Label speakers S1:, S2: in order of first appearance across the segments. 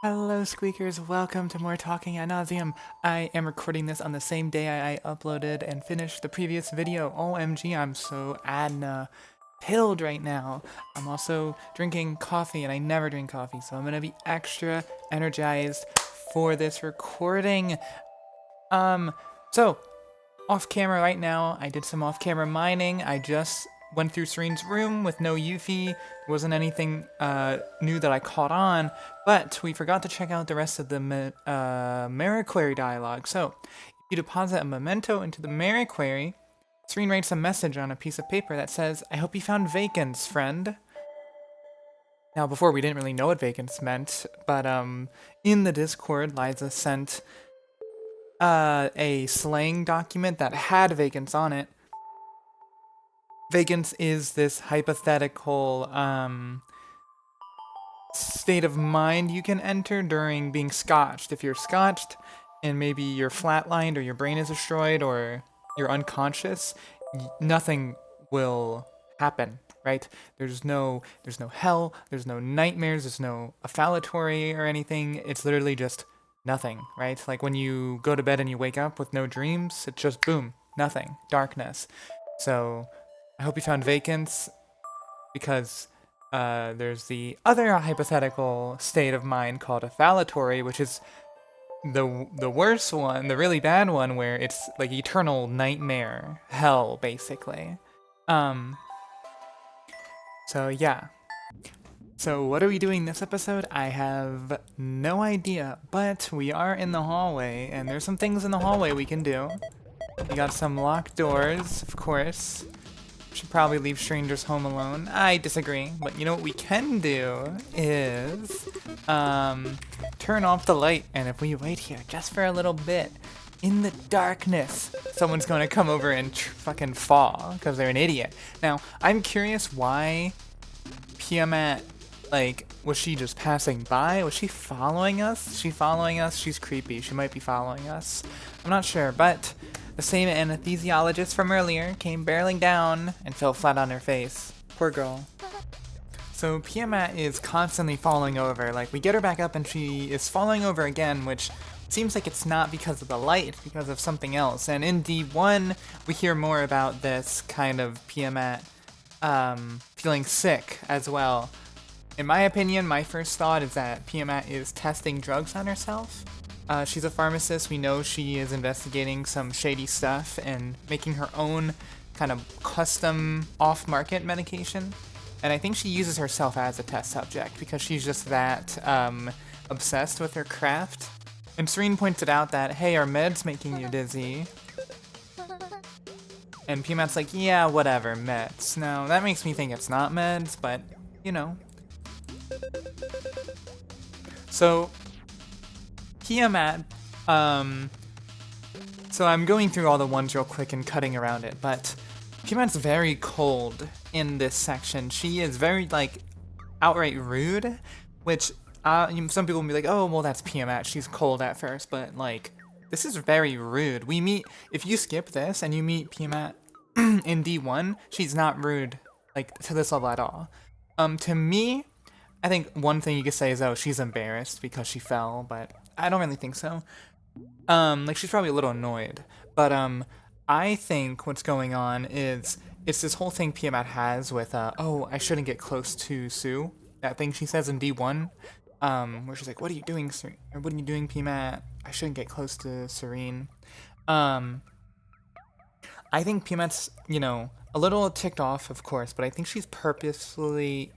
S1: Hello squeakers, welcome to more talking ad nauseam. I am recording this on the same day I uploaded and finished the previous video. OMG, I'm so adna pilled right now. I'm also drinking coffee and I never drink coffee, so I'm gonna be extra energized for this recording. So off camera right now, I did some off camera mining. I just went through Tsurine's room with no uphie. There wasn't anything new that I caught on, but we forgot to check out the rest of the Query dialogue. So, if you deposit a memento into the Query, Tsurine writes a message on a piece of paper that says, "I hope you found vacants, friend." Now, before we didn't really know what vacants meant, but in the Discord, Liza sent a slang document that had vacants on it. Vacants is this hypothetical state of mind you can enter during being scotched. If you're scotched and maybe you're flatlined or your brain is destroyed or you're unconscious, nothing will happen, right? There's no hell, there's no nightmares, there's no affalatory or anything. It's literally just nothing, right? Like when you go to bed and you wake up with no dreams, it's just boom, nothing, darkness. So I hope you found vacants, because there's the other hypothetical state of mind called affalatory, which is the worst one, the really bad one, where it's like eternal nightmare, hell, basically. So yeah. So what are we doing this episode? I have no idea, but we are in the hallway, and there's some things in the hallway we can do. We got some locked doors, of course. Should probably leave strangers home alone. I disagree, but you know what we can do is turn off the light, and if we wait here just for a little bit in the darkness, someone's going to come over and fucking fall because they're an idiot. Now, I'm curious why Piamat, like, was she just passing by? Was she following us? Is she following us? She's creepy. She might be following us. I'm not sure, but the same anesthesiologist from earlier came barreling down and fell flat on her face. Poor girl. So Piamat is constantly falling over. Like, we get her back up and she is falling over again, which seems like it's not because of the light, it's because of something else. And in D1, we hear more about this kind of Piamat feeling sick as well. In my opinion, my first thought is that Piamat is testing drugs on herself. She's a pharmacist. We know she is investigating some shady stuff and making her own kind of custom off-market medication. And I think she uses herself as a test subject because she's just that obsessed with her craft. And Tsurine pointed out that, hey, are meds making you dizzy? And Piamat's like, yeah, whatever, meds. Now, that makes me think it's not meds, but, you know. So Piamat, so I'm going through all the ones real quick and cutting around it, but Piamat's very cold in this section. She is very, like, outright rude, which some people will be like, oh, well, that's Piamat, she's cold at first, but, like, this is very rude. We meet, if you skip this and you meet Piamat in D1, she's not rude, like, to this level at all. To me, I think one thing you could say is, oh, she's embarrassed because she fell, but I don't really think so. Like, she's probably a little annoyed. But, I think what's going on is, it's this whole thing Piamat has with, oh, I shouldn't get close to Sue. That thing she says in D1, where she's like, what are you doing, Tsurine? Or what are you doing, Piamat? I shouldn't get close to Tsurine. I think Piamat's, you know, a little ticked off, of course, but I think she's purposefully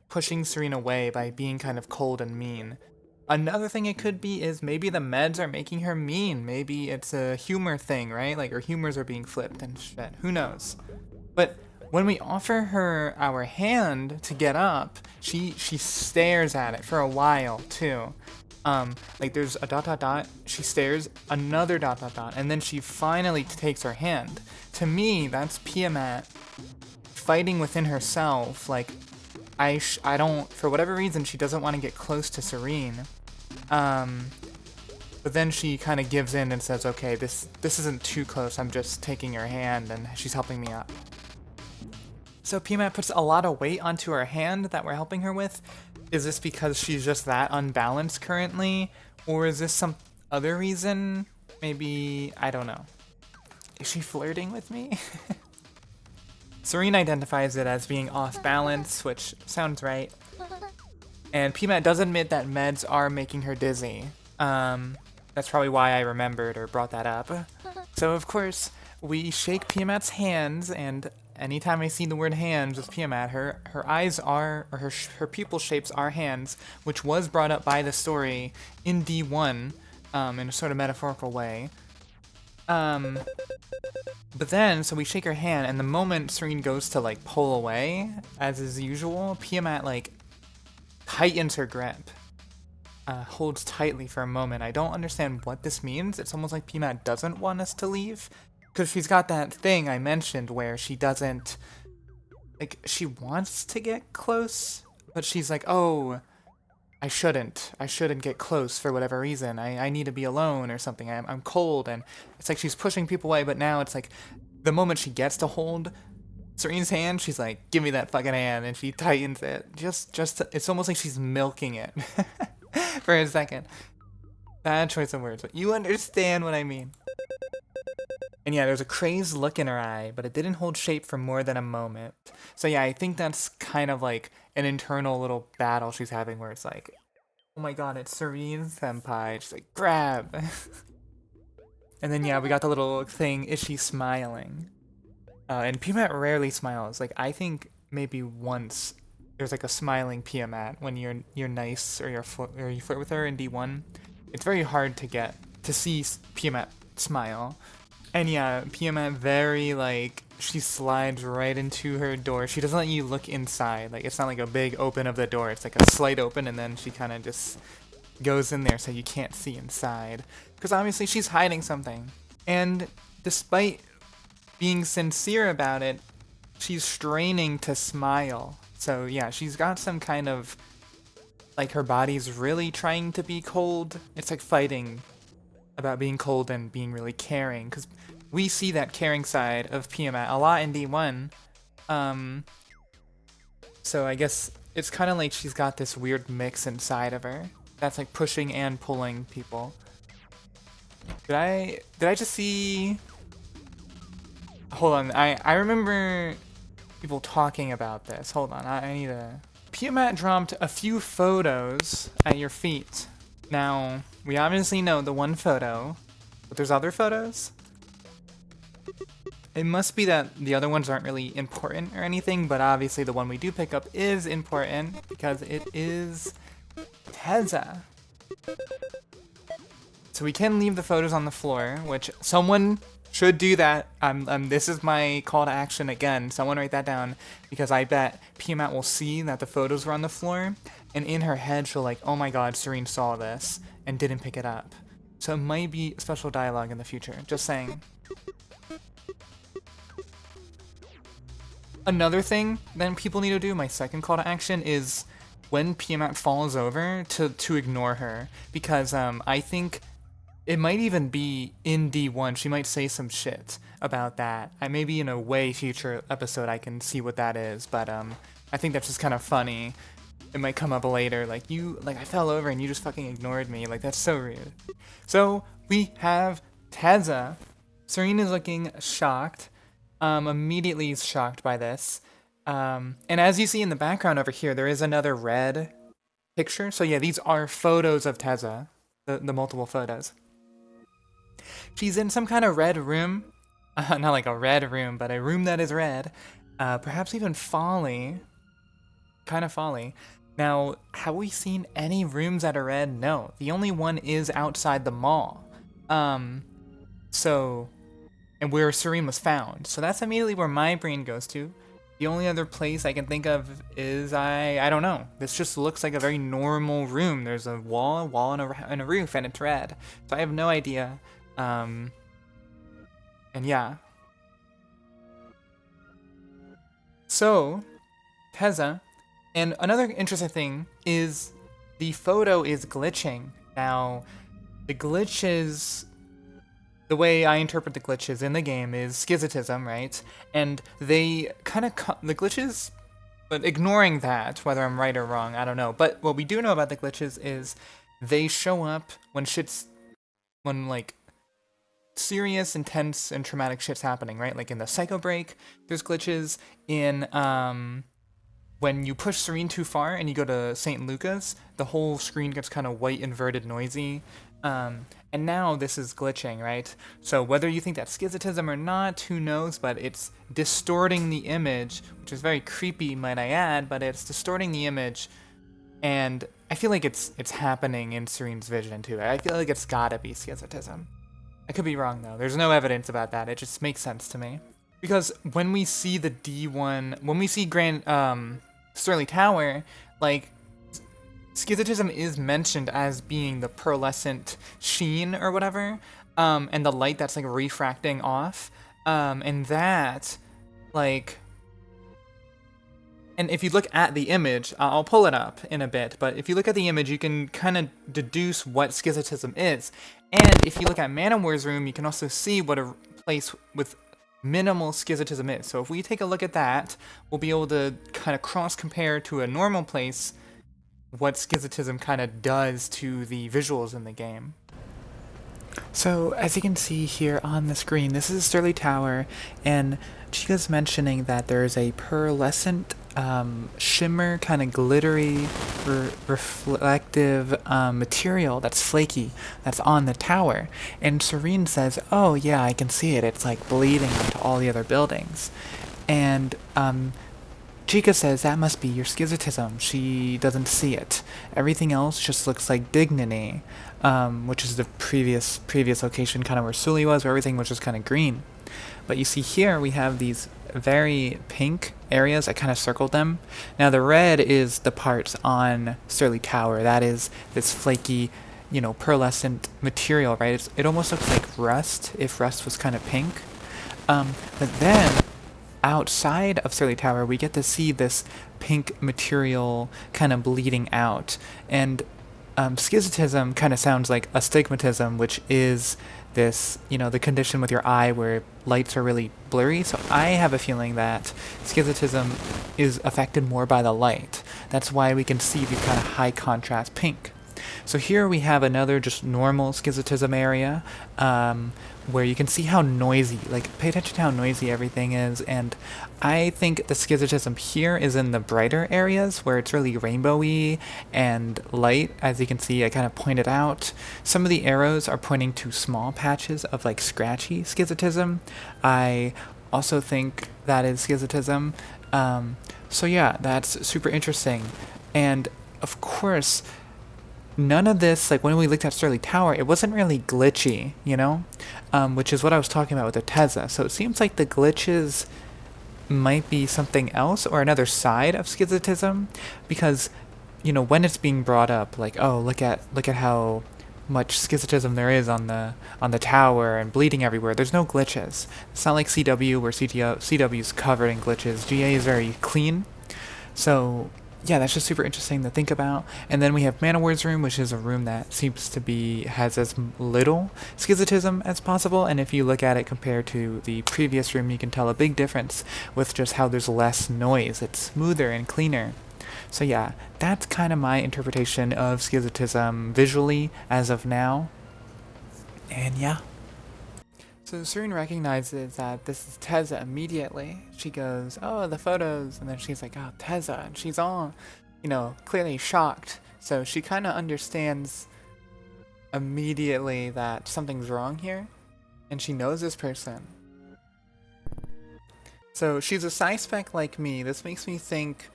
S1: pushing Tsurine away by being kind of cold and mean. Another thing it could be is maybe the meds are making her mean. Maybe it's a humor thing, right? Like her humors are being flipped and shit. Who knows? But when we offer her our hand to get up, she stares at it for a while too. Like there's a ... she stares, another ... and then she finally takes her hand. To me, that's Piamat fighting within herself, like, I don't, for whatever reason, she doesn't want to get close to Tsurine. But then she kind of gives in and says, okay, this isn't too close, I'm just taking her hand and she's helping me up. So Piamat puts a lot of weight onto her hand that we're helping her with, is this because she's just that unbalanced currently? Or is this some other reason? Maybe, I don't know. Is she flirting with me? Tsurine identifies it as being off balance, which sounds right. And Piamat does admit that meds are making her dizzy. That's probably why I remembered or brought that up. So of course, we shake Piamat's hands, and anytime I see the word hands with Piamat, her eyes are, or her pupil shapes are hands, which was brought up by the story in D1 in a sort of metaphorical way. But then, so we shake her hand, and the moment Tsurine goes to, like, pull away, as is usual, Piamat, like, tightens her grip. Holds tightly for a moment. I don't understand what this means. It's almost like Piamat doesn't want us to leave. Because she's got that thing I mentioned where she doesn't... Like, she wants to get close, but she's like, oh... I shouldn't get close for whatever reason. I need to be alone or something. I'm cold, and it's like she's pushing people away, but now it's like the moment she gets to hold Tsurine's hand, she's like, give me that fucking hand, and she tightens it. It's almost like she's milking it for a second. Bad choice of words, but you understand what I mean. And yeah, there's a crazed look in her eye, but it didn't hold shape for more than a moment. So yeah, I think that's kind of like an internal little battle she's having where it's like, oh my god, it's Tsurine senpai. She's like, grab. And then yeah, we got the little thing, is she smiling? And Piamat rarely smiles. Like, I think maybe once there's like a smiling Piamat when you're nice or you flirt with her in D1. It's very hard to see Piamat smile. And yeah, Piamat very, like, she slides right into her door. She doesn't let you look inside. Like, it's not like a big open of the door. It's like a slight open, and then she kind of just goes in there so you can't see inside. Because obviously she's hiding something. And despite being sincere about it, she's straining to smile. So yeah, she's got some kind of, like, her body's really trying to be cold. It's like fighting about being cold and being really caring, because we see that caring side of Piamat a lot in D1. So I guess it's kind of like she's got this weird mix inside of her that's like pushing and pulling people. Did I just see... Hold on, I remember people talking about this. Hold on, I need to... Piamat dropped a few photos at your feet. Now, we obviously know the one photo, but there's other photos? It must be that the other ones aren't really important or anything, but obviously the one we do pick up is important because it is Teza. So we can leave the photos on the floor, which someone should do that. This is my call to action again. Someone write that down, because I bet Piamat will see that the photos were on the floor, and in her head she'll like, oh my god, Tsurine saw this and didn't pick it up. So it might be special dialogue in the future, just saying. Another thing that people need to do, my second call to action, is when Piamat falls over to ignore her, because I think it might even be in D1. She might say some shit about that. Maybe in a way future episode I can see what that is, but I think that's just kind of funny. It might come up later, like, I fell over and you just fucking ignored me. Like, that's so rude. So we have Teza. Tsurine is looking shocked. Immediately shocked by this. And as you see in the background over here, there is another red picture. So yeah, these are photos of Teza, the multiple photos. She's in some kind of red room. Not like a red room, but a room that is red. Perhaps even folly. Kind of folly. Now, have we seen any rooms that are red? No. The only one is outside the mall. And where Tsurine was found. So that's immediately where my brain goes to. The only other place I can think of is, I don't know. This just looks like a very normal room. There's a wall and a roof, and it's red. So I have no idea. And yeah. So, Teza. And another interesting thing is the photo is glitching. Now, the glitches... The way I interpret the glitches in the game is schizotism, right? And they kind of... The glitches But ignoring that, whether I'm right or wrong, I don't know. But what we do know about the glitches is they show up when like serious, intense, and traumatic shit's happening, right? Like in the Psycho Break, there's glitches. In when you push Tsurine too far and you go to St. Luca's, the whole screen gets kind of white, inverted, noisy. And now this is glitching, right? So whether you think that's schizotism or not, who knows, but it's distorting the image, which is very creepy, might I add, but it's distorting the image, and I feel like it's happening in Tsurine's vision too. I feel like it's gotta be schizotism. I could be wrong though. There's no evidence about that. It just makes sense to me. Because when we see the D1, when we see Sterlie Tower, like, schizotism is mentioned as being the pearlescent sheen or whatever, and the light that's like refracting off, and that, like, and if you look at the image, I'll pull it up in a bit, but if you look at the image, you can kind of deduce what schizotism is. And if you look at Manowar's room, you can also see what a place with minimal schizotism is. So if we take a look at that, we'll be able to kind of cross-compare to a normal place what schizotism kind of does to the visuals in the game. So as you can see here on the screen, this is Sterlie Tower, and Chica's mentioning that there's a pearlescent shimmer, kind of glittery, reflective material that's flaky, that's on the tower. And Tsurine says, oh yeah, I can see it, it's like bleeding onto all the other buildings. And Jicca says that must be your schizotism. She doesn't see it. Everything else just looks like dignity, which is the previous location, kind of where Sully was, where everything was just kind of green. But you see here we have these very pink areas. I kind of circled them. Now the red is the parts on Sterlie Tower. That is this flaky, you know, pearlescent material, right? It almost looks like rust, if rust was kind of pink. But then outside of Sterlie Tower, we get to see this pink material kind of bleeding out. And schizotism kind of sounds like astigmatism, which is this, you know, the condition with your eye where lights are really blurry. So I have a feeling that schizotism is affected more by the light. That's why we can see the kind of high contrast pink. So here we have another just normal schizotism area, where you can see how noisy, like, pay attention to how noisy everything is, and I think the schizotism here is in the brighter areas where it's really rainbowy and light. As you can see, I kind of pointed out, some of the arrows are pointing to small patches of like scratchy schizotism. I also think that is schizotism. So yeah, that's super interesting. And of course, none of this, like when we looked at Sterlie Tower, it wasn't really glitchy, you know? Which is what I was talking about with the teza. So it seems like the glitches might be something else or another side of schizotism, because, you know, when it's being brought up, like, oh, look at how much schizotism there is on the tower and bleeding everywhere. There's no glitches. It's not like CW where CW is covered in glitches. GA is very clean. So yeah, that's just super interesting to think about. And then we have Manowar's room, which is a room that seems to has as little schizotism as possible. And if you look at it compared to the previous room, you can tell a big difference with just how there's less noise. It's smoother and cleaner. So yeah, that's kind of my interpretation of schizotism visually as of now. And yeah. So Tsurine recognizes that this is Teza immediately. She goes, oh, the photos, and then she's like, oh, Teza, and she's all, you know, clearly shocked. So she kind of understands immediately that something's wrong here, and she knows this person. So she's a psyspec like me. This makes me think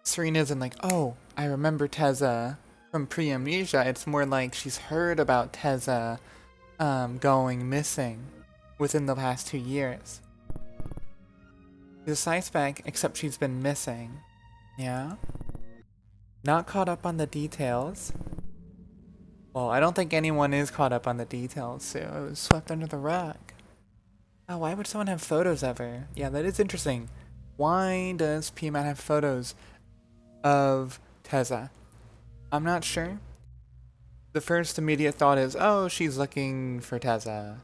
S1: Tsurine isn't like, oh, I remember Teza from pre-amnesia. It's more like she's heard about Teza going missing within the past 2 years. She's a psyspec, except she's been missing. Yeah? Not caught up on the details. Well, I don't think anyone is caught up on the details, so it was swept under the rug. Oh, why would someone have photos of her? Yeah, that is interesting. Why does Piamat have photos of Teza? I'm not sure. The first immediate thought is, oh, she's looking for Teza.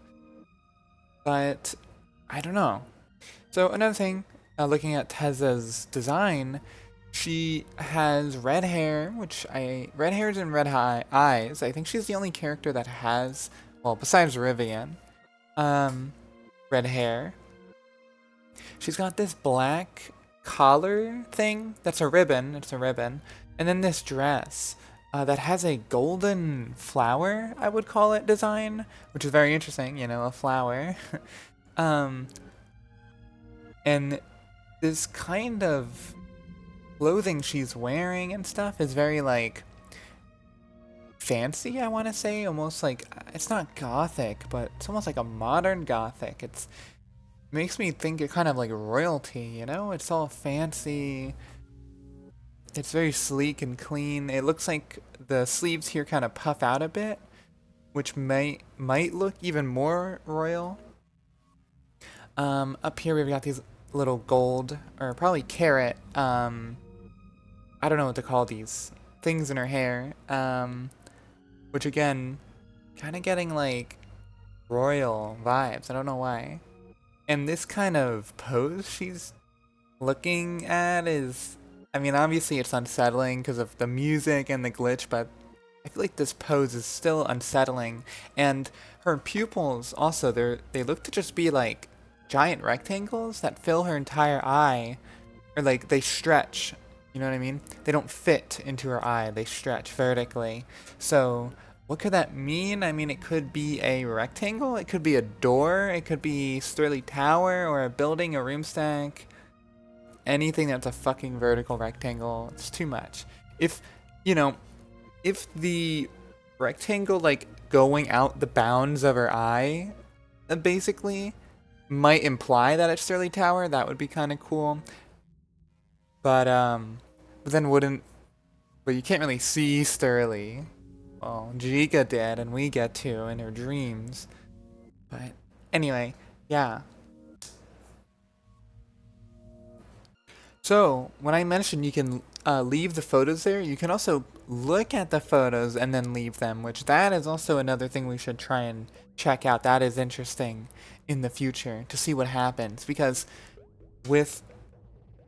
S1: But I don't know. So another thing, looking at Teza's design, she has red hair, red hairs and eyes. I think she's the only character that has, well, besides Rivian, um, red hair. She's got this black collar thing that's a ribbon. It's a ribbon, and then this dress that has a golden flower, I would call it, design, which is very interesting. You know, a flower. um, and this kind of clothing she's wearing and stuff is very like fancy, I want to say, almost like, it's not gothic, but it's almost like a modern gothic. It makes me think it kind of like royalty, you know? It's all fancy. It's very sleek and clean. It looks like the sleeves here kind of puff out a bit, which might look even more royal. Up here we've got these little gold, or probably carrot, I don't know what to call these things in her hair, which again, kind of getting like royal vibes. I don't know why. And this kind of pose she's looking at is, I mean, obviously it's unsettling because of the music and the glitch, but I feel like this pose is still unsettling. And her pupils also, they look to just be like giant rectangles that fill her entire eye, or like they stretch. You know what I mean? They don't fit into her eye, they stretch vertically. So what could that mean? I mean, it could be a rectangle, it could be a door, it could be Sterlie Tower, or a building, a room stack. Anything that's a fucking vertical rectangle, it's too much. If, you know, if the rectangle, like, going out the bounds of her eye, basically, might imply that it's Sterlie Tower, that would be kind of cool. But then but you can't really see Sterlie. Well, Jicca did, and we get to in her dreams. But anyway, yeah. So, when I mentioned you can leave the photos there, you can also look at the photos and then leave them, which that is also another thing we should try and check out. That is interesting in the future to see what happens, because with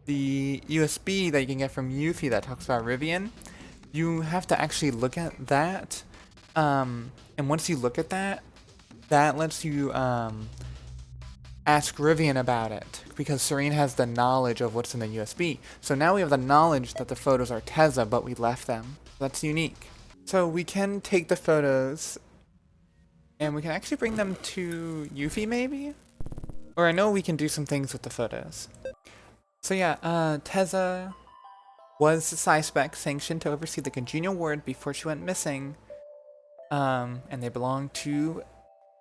S1: the USB that you can get from Uphie that talks about Rivian, you have to actually look at that, and once you look at that, that lets you ask Rivian about it, because Tsurine has the knowledge of what's in the USB. So now we have the knowledge that the photos are Teza, but we left them. That's unique. So we can take the photos, and we can actually bring them to Uphie maybe? Or I know we can do some things with the photos. So yeah, Teza was psyspec sanctioned to oversee the congenial ward before she went missing. And they belong to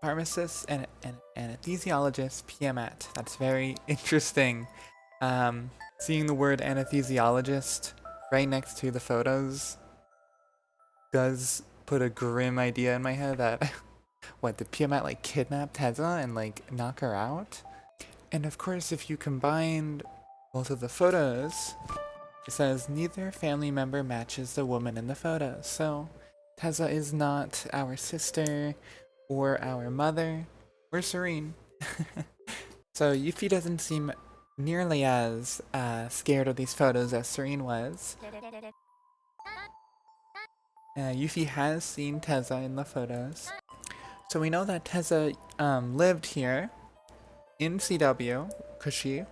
S1: pharmacist and anesthesiologist piamat. That's very interesting. Seeing the word anesthesiologist right next to the photos does put a grim idea in my head that what, did piamat like kidnap Teza and like knock her out? And of course, if you combined both of the photos, it says neither family member matches the woman in the photos. So Teza is not our sister or our mother or Tsurine. So Uphie doesn't seem nearly as scared of these photos as Tsurine was. Uphie has seen Teza in the photos. So we know that Teza lived here in CW, because she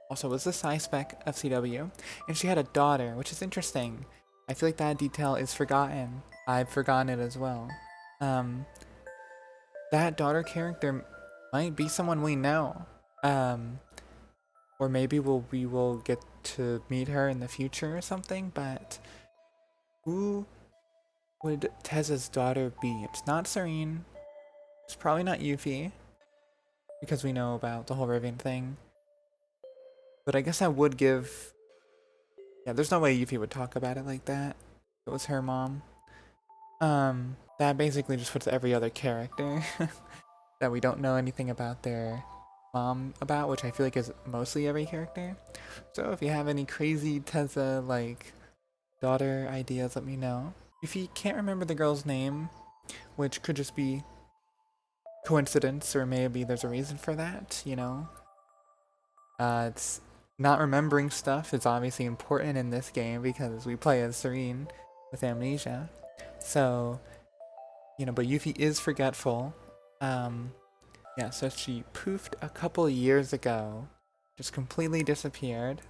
S1: also was the psyspec of CW, and she had a daughter, which is interesting. I feel like that detail is forgotten. I've forgotten it as well. That daughter character might be someone we know. Or maybe we will get to meet her in the future or something, but who would Teza's daughter be? It's not Tsurine. It's probably not Uphie, because we know about the whole Rivian thing. But I guess I would give... Yeah, there's no way Uphie would talk about it like that. If it was her mom. That basically just puts every other character that we don't know anything about their mom about, which I feel like is mostly every character. So if you have any crazy Teza, like, daughter ideas, let me know. If you can't remember the girl's name, which could just be coincidence, or maybe there's a reason for that, you know. It's not remembering stuff is obviously important in this game because we play as Tsurine with amnesia. So, but Yuffie is forgetful. Yeah, so she poofed a couple years ago. Just completely disappeared.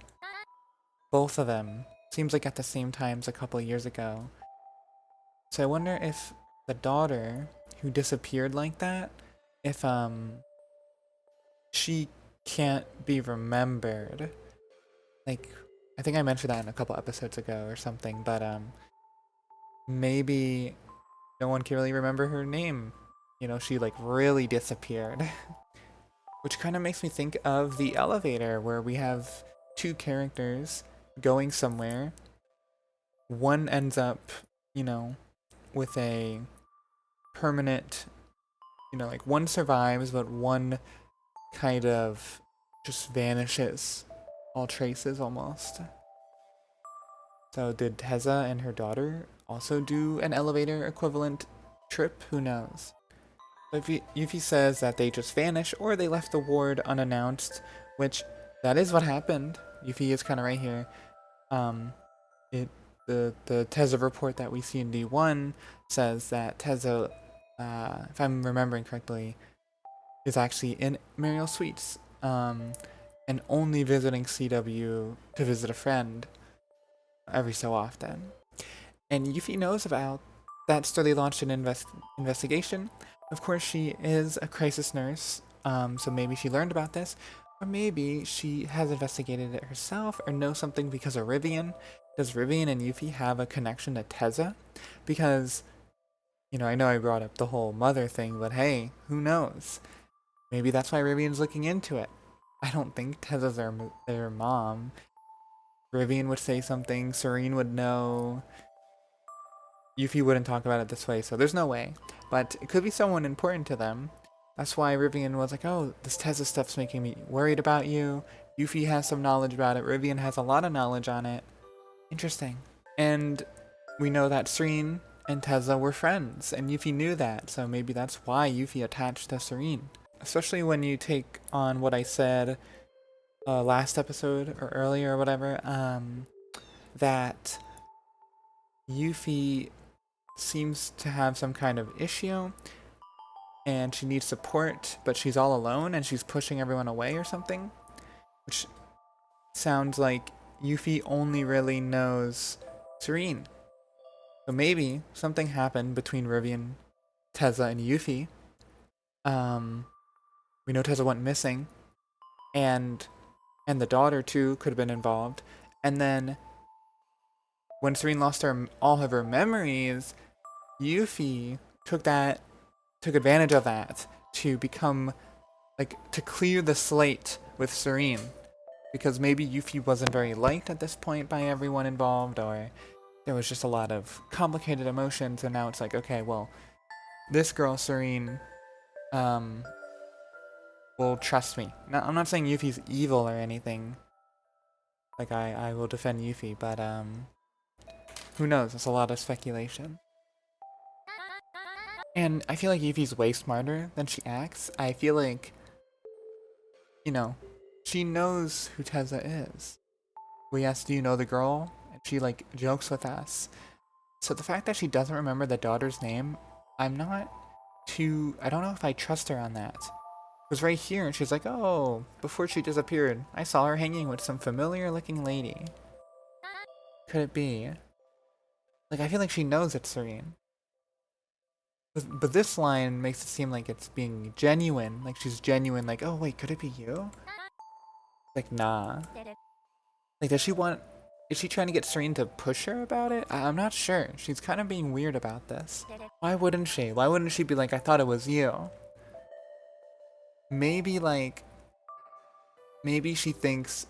S1: Both of them. Seems like at the same times a couple years ago. So I wonder if the daughter who disappeared like that, if she can't be remembered. Like, I think I mentioned that in a couple episodes ago or something, but maybe no one can really remember her name. She like really disappeared. Which kind of makes me think of the elevator where we have two characters going somewhere. One ends up, with a permanent, like one survives, but one kind of just vanishes. All traces almost. So did Teza and her daughter also do an elevator equivalent trip? Who knows? But Yuffie says that they just vanished or they left the ward unannounced, which that is what happened. Yuffie is kind of right here. It the Teza report that we see in D1 says that Teza, if I'm remembering correctly, is actually in Mariel Suites, and only visiting CW to visit a friend every so often. And Yuffie knows about that, Sterlie launched an investigation. Of course, she is a crisis nurse, so maybe she learned about this, or maybe she has investigated it herself, or knows something because of Rivian. Does Rivian and Yuffie have a connection to Teza? Because, I know I brought up the whole mother thing, but hey, who knows? Maybe that's why Rivian's looking into it. I don't think Teza's their mom. Rivian would say something, Tsurine would know, Yuffie wouldn't talk about it this way, so there's no way. But it could be someone important to them. That's why Rivian was like, oh, this Teza stuff's making me worried about you. Yuffie has some knowledge about it. Rivian has a lot of knowledge on it. Interesting. And we know that Tsurine and Teza were friends, and Yuffie knew that, so maybe that's why Yuffie attached to Tsurine. Especially when you take on what I said last episode or earlier or whatever, that Yuffie seems to have some kind of issue and she needs support, but she's all alone and she's pushing everyone away or something, which sounds like Yuffie only really knows Tsurine. So maybe something happened between Rivian, Teza, and Yuffie. We know Teza went missing, and the daughter too could have been involved. And then when Tsurine lost all of her memories, Yuffie took advantage of that to become, to clear the slate with Tsurine. Because maybe Yuffie wasn't very liked at this point by everyone involved, or there was just a lot of complicated emotions, and now it's like, okay, well, this girl, Tsurine, will trust me. Now, I'm not saying Yuffie's evil or anything. Like, I will defend Yuffie, but, who knows? It's a lot of speculation. And I feel like Yuffie's way smarter than she acts. I feel like, she knows who Teza is. We asked, do you know the girl? And she, jokes with us. So the fact that she doesn't remember the daughter's name, I don't know if I trust her on that. Because right here, and she's like, oh, before she disappeared, I saw her hanging with some familiar-looking lady. Could it be? I feel like she knows it's Tsurine. But this line makes it seem like it's being genuine. Like she's genuine, like, oh wait, could it be you? Like, nah. Like, is she trying to get Tsurine to push her about it? I'm not sure. She's kind of being weird about this. Why wouldn't she? Why wouldn't she be like, I thought it was you? Maybe, maybe she thinks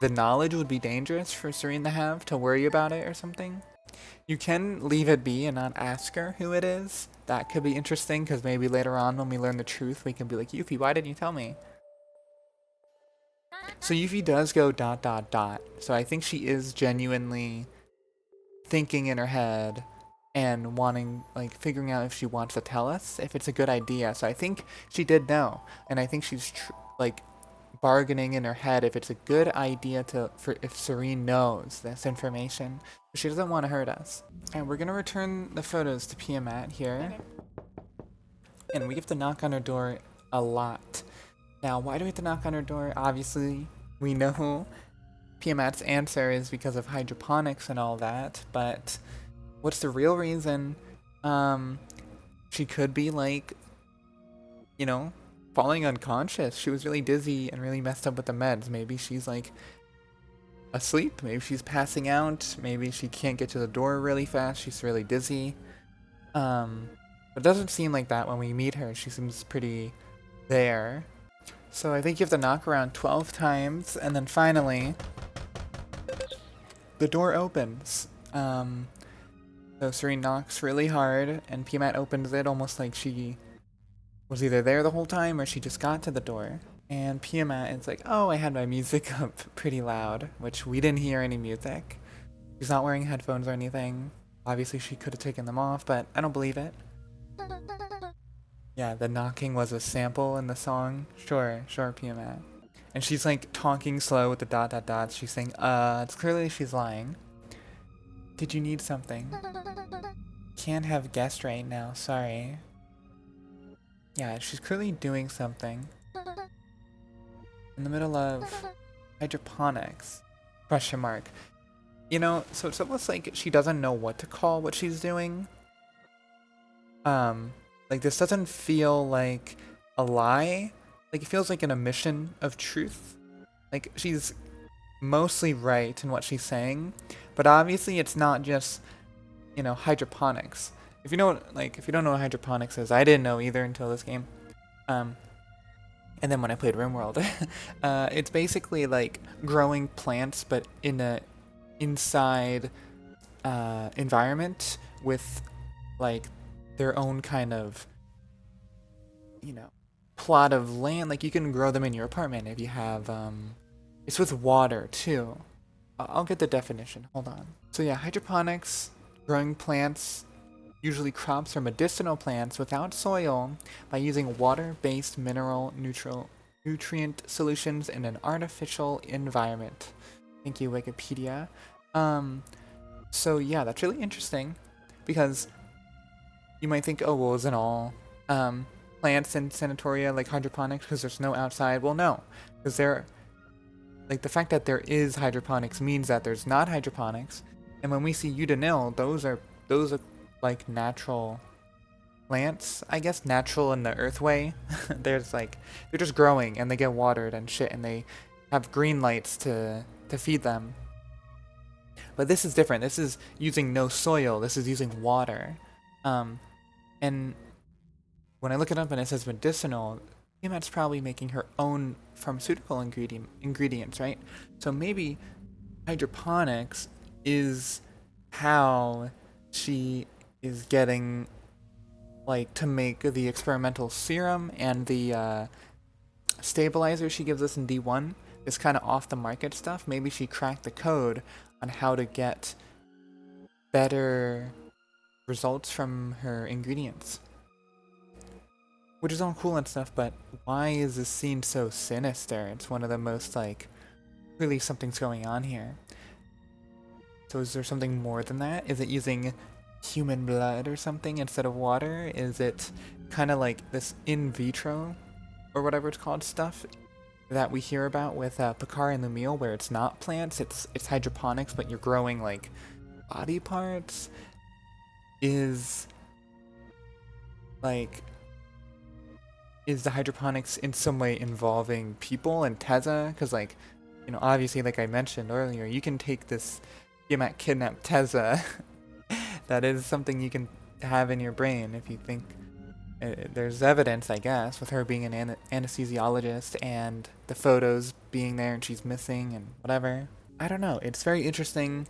S1: the knowledge would be dangerous for Tsurine to have, to worry about it or something. You can leave it be and not ask her who it is. That could be interesting, because maybe later on when we learn the truth, we can be like, Yuffie, why didn't you tell me? So Yuffie does go ... So I think she is genuinely thinking in her head and wanting, figuring out if she wants to tell us, if it's a good idea. So I think she did know, and I think she's, bargaining in her head if it's a good idea if Tsurine knows this information. But she doesn't want to hurt us. And we're gonna return the photos to Piamat here. And we have to knock on her door a lot. Now, why do we have to knock on her door? Obviously, we know Piamat's answer is because of hydroponics and all that, but what's the real reason? She could be like, you know, falling unconscious. She was really dizzy and really messed up with the meds. Maybe she's like asleep. Maybe she's passing out. Maybe she can't get to the door really fast. She's really dizzy. It doesn't seem like that when we meet her. She seems pretty there. So I think you have to knock around 12 times, and then finally, the door opens. So Tsurine knocks really hard, and Piamat opens it almost like she was either there the whole time or she just got to the door. And Piamat is like, oh, I had my music up pretty loud, which we didn't hear any music. She's not wearing headphones or anything. Obviously, she could have taken them off, but I don't believe it. Yeah, the knocking was a sample in the song. Sure, Piamat. And she's like talking slow with the dot dot dots. She's saying, it's clearly she's lying. Did you need something? Can't have guests right now, sorry. Yeah, she's clearly doing something. In the middle of hydroponics. Question mark. You know, so it's almost like she doesn't know what to call what she's doing. Like this doesn't feel like a lie. Like it feels like an omission of truth. Like she's mostly right in what she's saying, but obviously it's not just, you know, hydroponics. If you don't know what hydroponics is, I didn't know either until this game. And then when I played RimWorld, it's basically like growing plants, but in a inside environment with like their own kind of, you know, plot of land. Like you can grow them in your apartment if you have it's with water too. I'll get the definition, hold on. So yeah, hydroponics, growing plants, usually crops or medicinal plants without soil, by using water-based mineral nutrient solutions in an artificial environment. Thank you, Wikipedia. So yeah, that's really interesting, because you might think, oh, well, isn't all plants in sanatoria like hydroponics because there's no outside? Well, no, because like the fact that there is hydroponics means that there's not hydroponics. And when we see udanil, those are like natural plants, I guess, natural in the earth way. There's like, they're just growing and they get watered and shit, and they have green lights to feed them. But this is different. This is using no soil. This is using water. And when I look it up and it says medicinal, Piamat's probably making her own pharmaceutical ingredients, right? So maybe hydroponics is how she is getting, like, to make the experimental serum, and the stabilizer she gives us in D1 is kind of off the market stuff. Maybe she cracked the code on how to get better results from her ingredients. Which is all cool and stuff, but why is this scene so sinister? It's one of the most, like, really something's going on here. So is there something more than that? Is it using human blood or something instead of water? Is it kind of like this in vitro, or whatever it's called, stuff that we hear about with Picard and Lumiel, where it's not plants, it's hydroponics, but you're growing, like, body parts? Is the hydroponics in some way involving people and Teza? Because, like, you know, obviously, like I mentioned earlier, you can take this Piamat kidnapped Teza. That is something you can have in your brain if you think there's evidence, I guess, with her being an anesthesiologist and the photos being there and she's missing and whatever. I don't know. It's very interesting.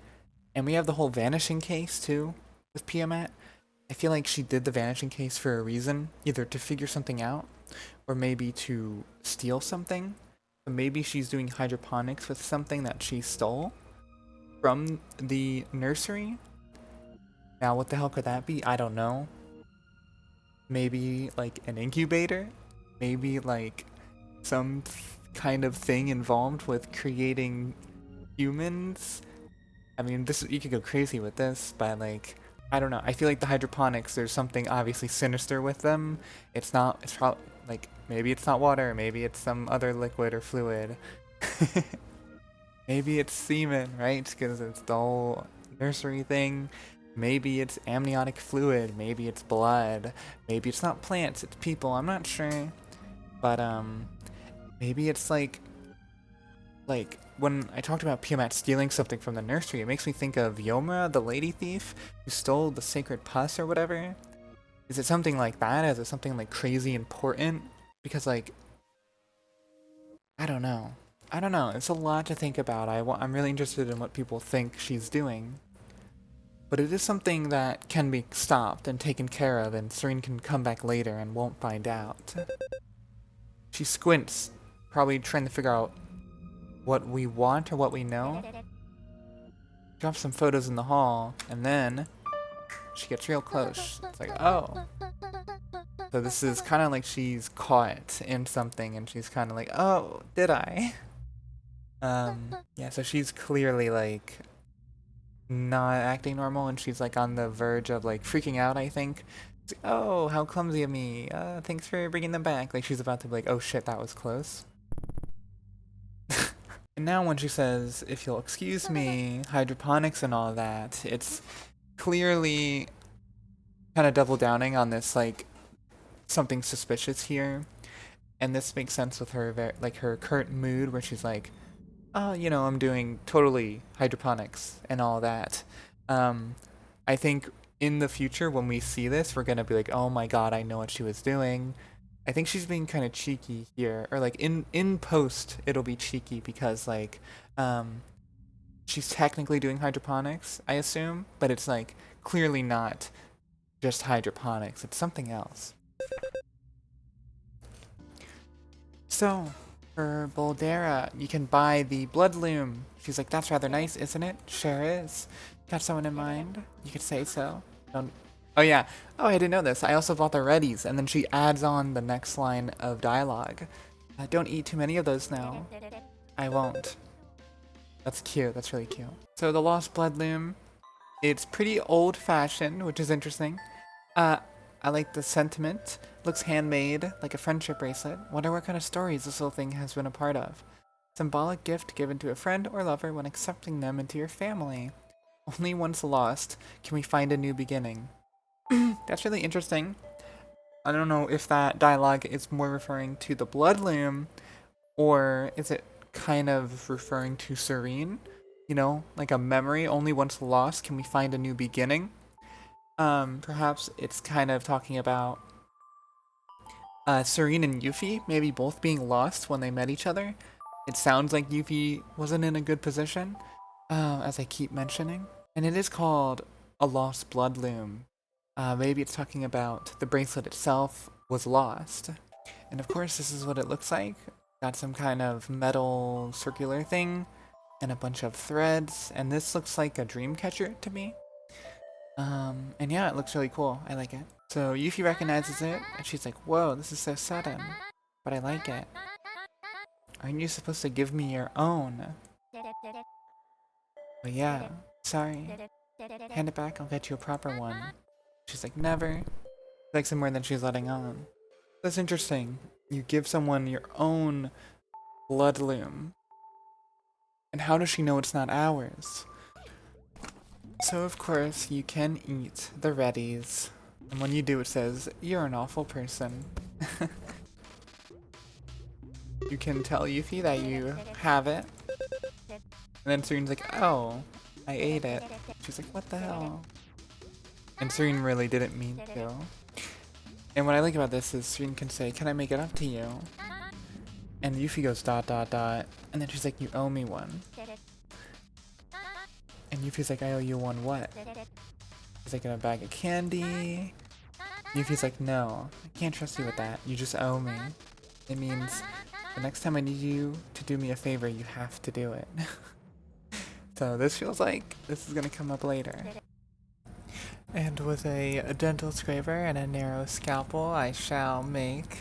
S1: And we have the whole vanishing case, too, with Piamat. I feel like she did the vanishing case for a reason, either to figure something out or maybe to steal something. So maybe she's doing hydroponics with something that she stole from the nursery. Now, what the hell could that be? I don't know. Maybe like an incubator? Maybe like some kind of thing involved with creating humans. I mean, this you could go crazy with this, but like, I don't know. I feel like the hydroponics, there's something obviously sinister with them. It's not. It's probably like maybe it's not water. Maybe it's some other liquid or fluid. Maybe it's semen, right? Because it's the whole nursery thing. Maybe it's amniotic fluid. Maybe it's blood. Maybe it's not plants. It's people. I'm not sure. But maybe it's like when I talked about Piamat stealing something from the nursery, it makes me think of Yomra, the lady thief, who stole the sacred pus or whatever. Is it something like that? Is it something like crazy important? Because like, I don't know. I don't know. It's a lot to think about. I'm really interested in what people think she's doing. But it is something that can be stopped and taken care of, and Tsurine can come back later and won't find out. She squints, probably trying to figure out what we want or what we know. Drops some photos in the hall, and then she gets real close. It's like, oh. So this is kind of like she's caught in something, and she's kind of like, oh, did I? Yeah, so she's clearly like not acting normal, and she's like on the verge of like freaking out, I think. It's like, oh, how clumsy of me. Thanks for bringing them back. Like she's about to be like, oh shit, that was close. And now when she says, if you'll excuse me, hydroponics and all that, it's clearly kind of double downing on this, like, something suspicious here. And this makes sense with her, like, her current mood where she's like, oh, you know, I'm doing totally hydroponics and all that. I think in the future when we see this, we're gonna be like, oh my god, I know what she was doing. I think she's being kind of cheeky here, or like in post it'll be cheeky because like she's technically doing hydroponics, I assume, but it's like clearly not just hydroponics, it's something else. So for Boldera, you can buy the blood loom. She's like, that's rather nice, isn't it? Sure is. Got someone in mind? You could say so. Don't. Oh yeah. Oh, I didn't know this. I also bought the Readies, and then she adds on the next line of dialogue. Don't eat too many of those now. I won't. That's cute. That's really cute. So the Lost Blood Loom, it's pretty old-fashioned, which is interesting. I like the sentiment. Looks handmade, like a friendship bracelet. Wonder what kind of stories this little thing has been a part of. Symbolic gift given to a friend or lover when accepting them into your family. Only once lost can we find a new beginning. That's really interesting. I don't know if that dialogue is more referring to the blood loom, or is it kind of referring to Tsurine? You know, like a memory, only once lost can we find a new beginning. Perhaps it's kind of talking about Tsurine and Yuffie maybe both being lost when they met each other. It sounds like Yuffie wasn't in a good position, as I keep mentioning. And it is called a lost blood loom. Maybe it's talking about the bracelet itself was lost. And of course, this is what it looks like. Got some kind of metal circular thing and a bunch of threads. And this looks like a dream catcher to me. And yeah, it looks really cool. I like it. So Yuffie recognizes it, and she's like, whoa, this is so sudden. But I like it. Aren't you supposed to give me your own? But yeah, sorry. Hand it back, I'll get you a proper one. She's like, never. Likes it more than she's letting on. That's interesting. You give someone your own blood loom. And how does she know it's not ours? So of course, you can eat the Readies. And when you do, it says, you're an awful person. You can tell Yuffie that you have it. And then Tsurine's like, oh, I ate it. She's like, what the hell? And Tsurine really didn't mean to. And what I like about this is Tsurine can say, can I make it up to you? And Yuffie goes dot dot dot. And then she's like, you owe me one. And Yuffie's like, I owe you one what? He's like, a bag of candy. Yuffie's like, no, I can't trust you with that. You just owe me. It means the next time I need you to do me a favor, you have to do it. So this feels like this is gonna come up later. And with a dental scraper and a narrow scalpel, I shall make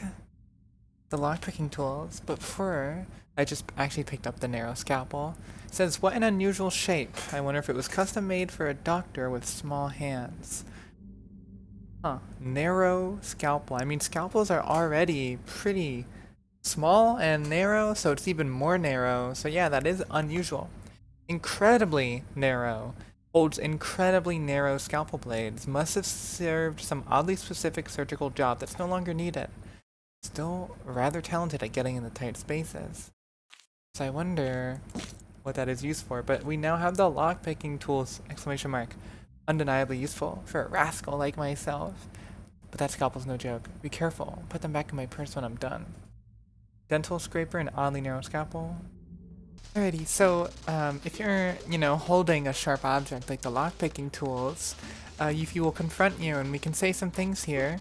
S1: the lockpicking tools, but before, I just actually picked up the narrow scalpel. It says, what an unusual shape. I wonder if it was custom made for a doctor with small hands. Huh. Narrow scalpel. I mean, scalpels are already pretty small and narrow, so it's even more narrow. So yeah, that is unusual. Incredibly narrow. Holds incredibly narrow scalpel blades. Must have served some oddly specific surgical job that's no longer needed. Still rather talented at getting in the tight spaces. So I wonder what that is used for, but we now have the lockpicking tools, exclamation mark. Undeniably useful for a rascal like myself. But that scalpel's no joke. Be careful. Put them back in my purse when I'm done. Dental scraper and oddly narrow scalpel. Alrighty, so if you're, holding a sharp object like the lockpicking tools, Yuffie will confront you and we can say some things here.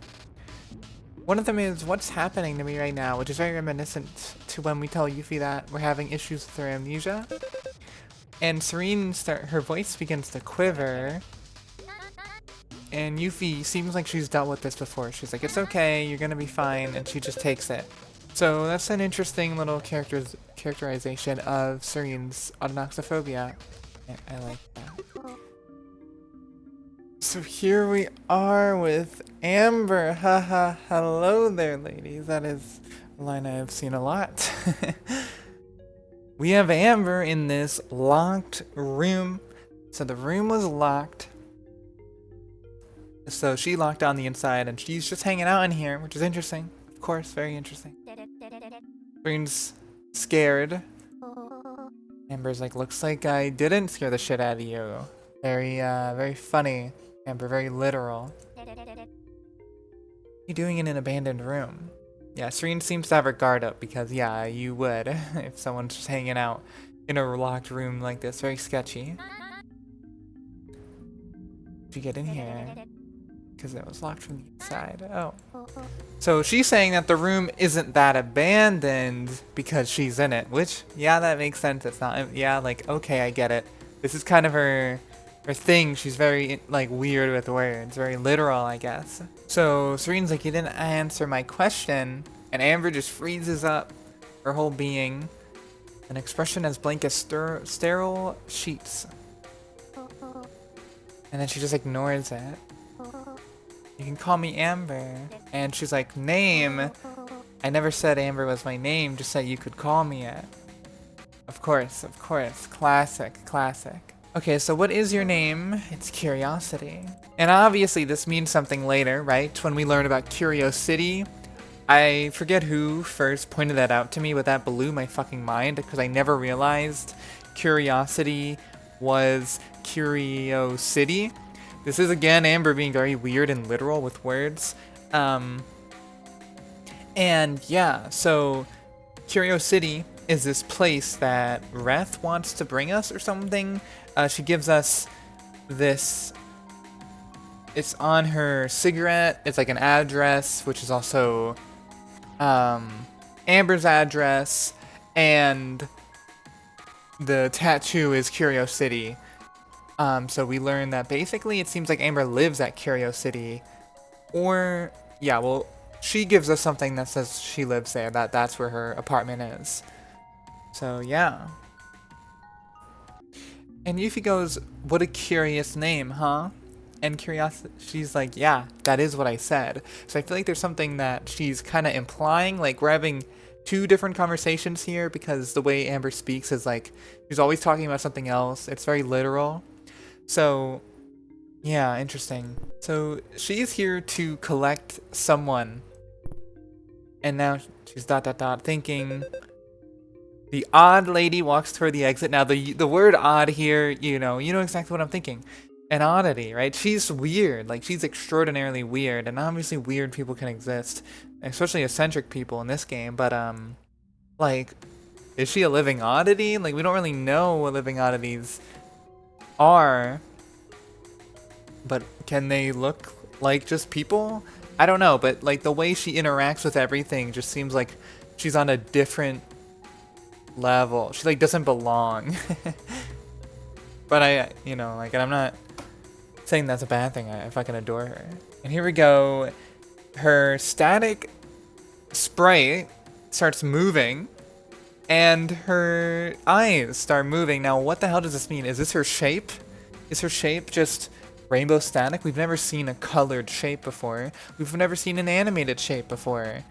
S1: One of them is, what's happening to me right now, which is very reminiscent to when we tell Yuffie that we're having issues with her amnesia. And Tsurine, her voice begins to quiver. And Yuffie seems like she's dealt with this before. She's like, it's okay, you're gonna be fine, and she just takes it. So that's an interesting little characterization of Tsurine's autonoxophobia. I like that. So here we are with Amber. Haha, hello there, ladies. That is a line I have seen a lot. We have Amber in this locked room. So the room was locked. So she locked on the inside and she's just hanging out in here, which is interesting. Of course, very interesting. Tsurine's scared. Amber's like, looks like I didn't scare the shit out of you. Very funny. Amber, very literal. What are you doing in an abandoned room? Yeah, Tsurine seems to have her guard up because, yeah, you would if someone's just hanging out in a locked room like this. Very sketchy. Did you get in here? Because it was locked from the inside. Oh. So she's saying that the room isn't that abandoned because she's in it, which, yeah, that makes sense. It's not, yeah, like, okay, I get it. This is kind of her thing. She's very, like, weird with words, very literal, I guess. So Tsurine's like, you didn't answer my question, and Amber just freezes up her whole being. An expression as blank as sterile sheets. And then she just ignores it. You can call me Amber. And she's like, name? I never said Amber was my name, just said you could call me it. Of course, of course. Classic, classic. Okay, so what is your name? It's Curiosity. And obviously this means something later, right? When we learn about Curiosity. I forget who first pointed that out to me, but that blew my fucking mind because I never realized Curiosity was Curiosity. This is again Amber being very weird and literal with words. And yeah, so Curiosity is this place that Reth wants to bring us or something. She gives us this, it's on her cigarette, it's like an address, which is also Amber's address, and the tattoo is Curiosity. So we learn that basically it seems like Amber lives at Curiosity, or yeah, well, she gives us something that says she lives there, that's where her apartment is. So yeah. And Yuffie goes, what a curious name, huh? And Curiosity, she's like, yeah, that is what I said. So I feel like there's something that she's kind of implying, like we're having two different conversations here because the way Amber speaks is like, she's always talking about something else. It's very literal. So, yeah, interesting. So she's here to collect someone. And now she's ... thinking. The odd lady walks toward the exit. Now the word odd here, you know exactly what I'm thinking. An oddity, right? She's weird. Like, she's extraordinarily weird. And obviously weird people can exist. Especially eccentric people in this game. But, like, is she a living oddity? Like, we don't really know what living oddities are. But can they look like just people? I don't know. But, like, the way she interacts with everything just seems like she's on a different level. She, like, doesn't belong. But and I'm not saying that's a bad thing. I fucking adore her. And here we go. Her static sprite starts moving, and her eyes start moving. Now, what the hell does this mean? Is this her shape? Is her shape just rainbow static? We've never seen a colored shape before. We've never seen an animated shape before.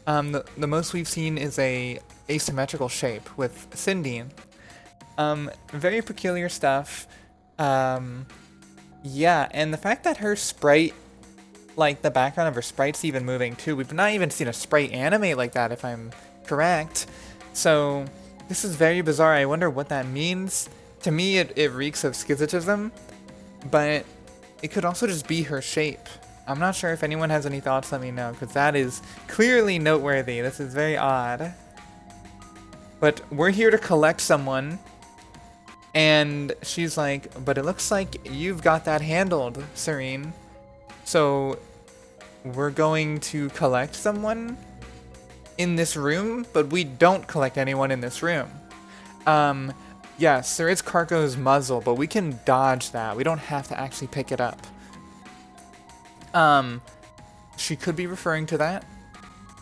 S1: The most we've seen is a asymmetrical shape with Cindy. Very peculiar stuff. Yeah, and the fact that her sprite, like the background of her sprite's even moving too. We've not even seen a sprite animate like that, if I'm correct. So this is very bizarre. I wonder what that means. To me, it reeks of schizotism, but it could also just be her shape. I'm not sure. If anyone has any thoughts, let me know, because that is clearly noteworthy. This is very odd. But we're here to collect someone, and she's like, but it looks like you've got that handled, Tsurine. So we're going to collect someone in this room, but we don't collect anyone in this room. Yes, there is Carco's muzzle, but we can dodge that. We don't have to actually pick it up. She could be referring to that.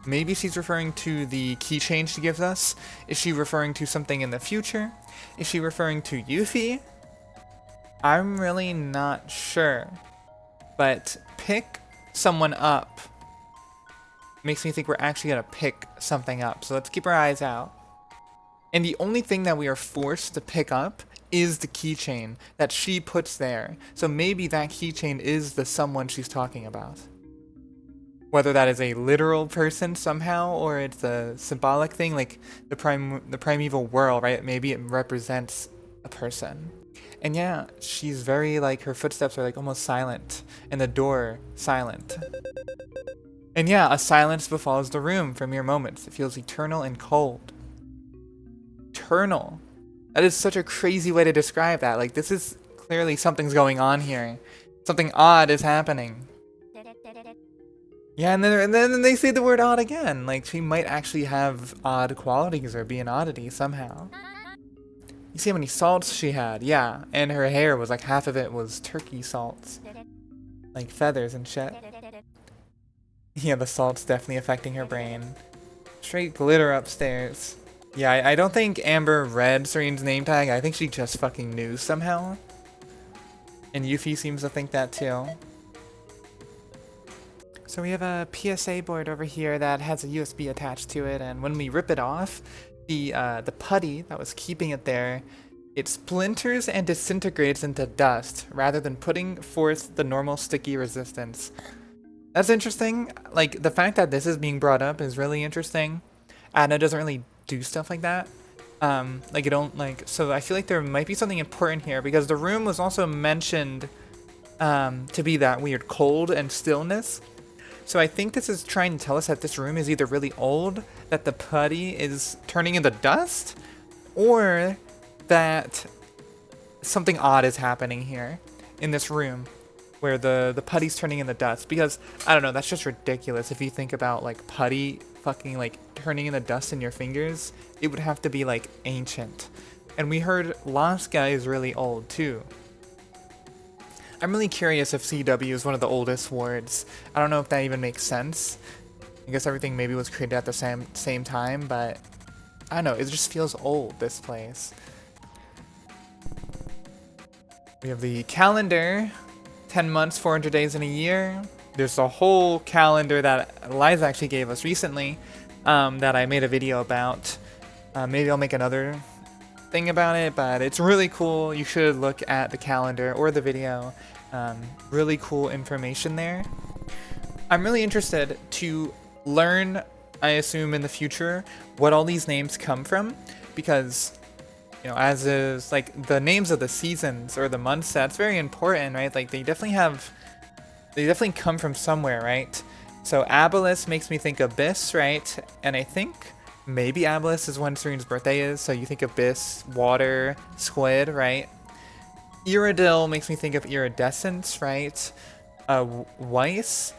S1: Maybe she's referring to the keychain she gives us. Is she referring to something in the future? Is she referring to Yuffie? I'm really not sure. But pick someone up makes me think we're actually gonna pick something up. So let's keep our eyes out. And the only thing that we are forced to pick up is the keychain that she puts there. So maybe that keychain is the someone she's talking about. Whether that is a literal person somehow, or it's a symbolic thing, like the primeval whirl, right? Maybe it represents a person. And yeah, she's very, like, her footsteps are like almost silent, and the door silent. And yeah, a silence befalls the room for mere moments. It feels eternal and cold. Eternal. That is such a crazy way to describe that. Like, this is clearly something's going on here. Something odd is happening. Yeah, and then they say the word odd again. Like, she might actually have odd qualities or be an oddity somehow. You see how many salts she had? Yeah, and her hair was like half of it was turkey salts. Like feathers and shit. Yeah, the salt's definitely affecting her brain. Straight glitter upstairs. Yeah, I don't think Amber read Tsurine's name tag. I think she just fucking knew somehow. And Yuffie seems to think that too. So we have a PSA board over here that has a USB attached to it, and when we rip it off, the putty that was keeping it there, it splinters and disintegrates into dust rather than putting forth the normal sticky resistance. That's interesting. Like, the fact that this is being brought up is really interesting. Adna doesn't really do stuff like that. Like, you don't, like, so I feel like there might be something important here, because the room was also mentioned to be that weird cold and stillness. So I think this is trying to tell us that this room is either really old, that the putty is turning into dust, or that something odd is happening here in this room where the putty's turning into dust. Because, I don't know, that's just ridiculous. If you think about, like, putty fucking, like, turning into dust in your fingers, it would have to be, like, ancient. And we heard Laska is really old, too. I'm really curious if CW is one of the oldest wards. I don't know if that even makes sense. I guess everything maybe was created at the same time, but I don't know, it just feels old, this place. We have the calendar, 10 months, 400 days in a year. There's a whole calendar that Liza actually gave us recently that I made a video about. Maybe I'll make another thing about it, but it's really cool. You should look at the calendar or the video. Really cool information there. I'm really interested to learn, I assume in the future, what all these names come from, because, you know, as is like the names of the seasons or the months, that's very important, right? Like they definitely come from somewhere, right? So Abylis makes me think Abyss, right? And I think maybe Abylis is when Tsurine's birthday is, so you think Abyss, water, squid, right? Iridil makes me think of iridescence, right? Weiss.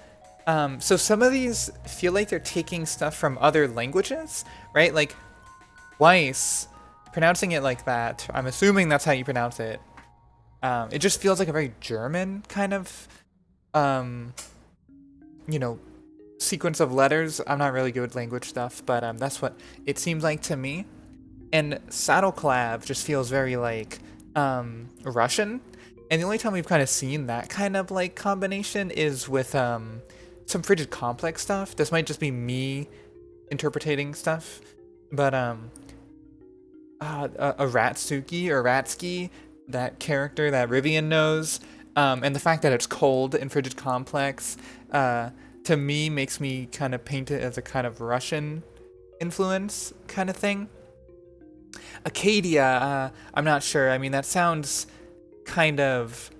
S1: So some of these feel like they're taking stuff from other languages, right? Like Weiss, pronouncing it like that, I'm assuming that's how you pronounce it. It just feels like a very German kind of, you know, sequence of letters. I'm not really good with language stuff, but that's what it seems like to me. And Saddleclav just feels very like Russian. And the only time we've kind of seen that kind of like combination is with some Frigid Complex stuff. This might just be me interpreting stuff, but a Ratsuki or Ratsky, that character that Rivian knows, and the fact that it's cold in Frigid Complex, to me makes me kind of paint it as a kind of Russian influence kind of thing. Acadia, I'm not sure. I mean, that sounds kind of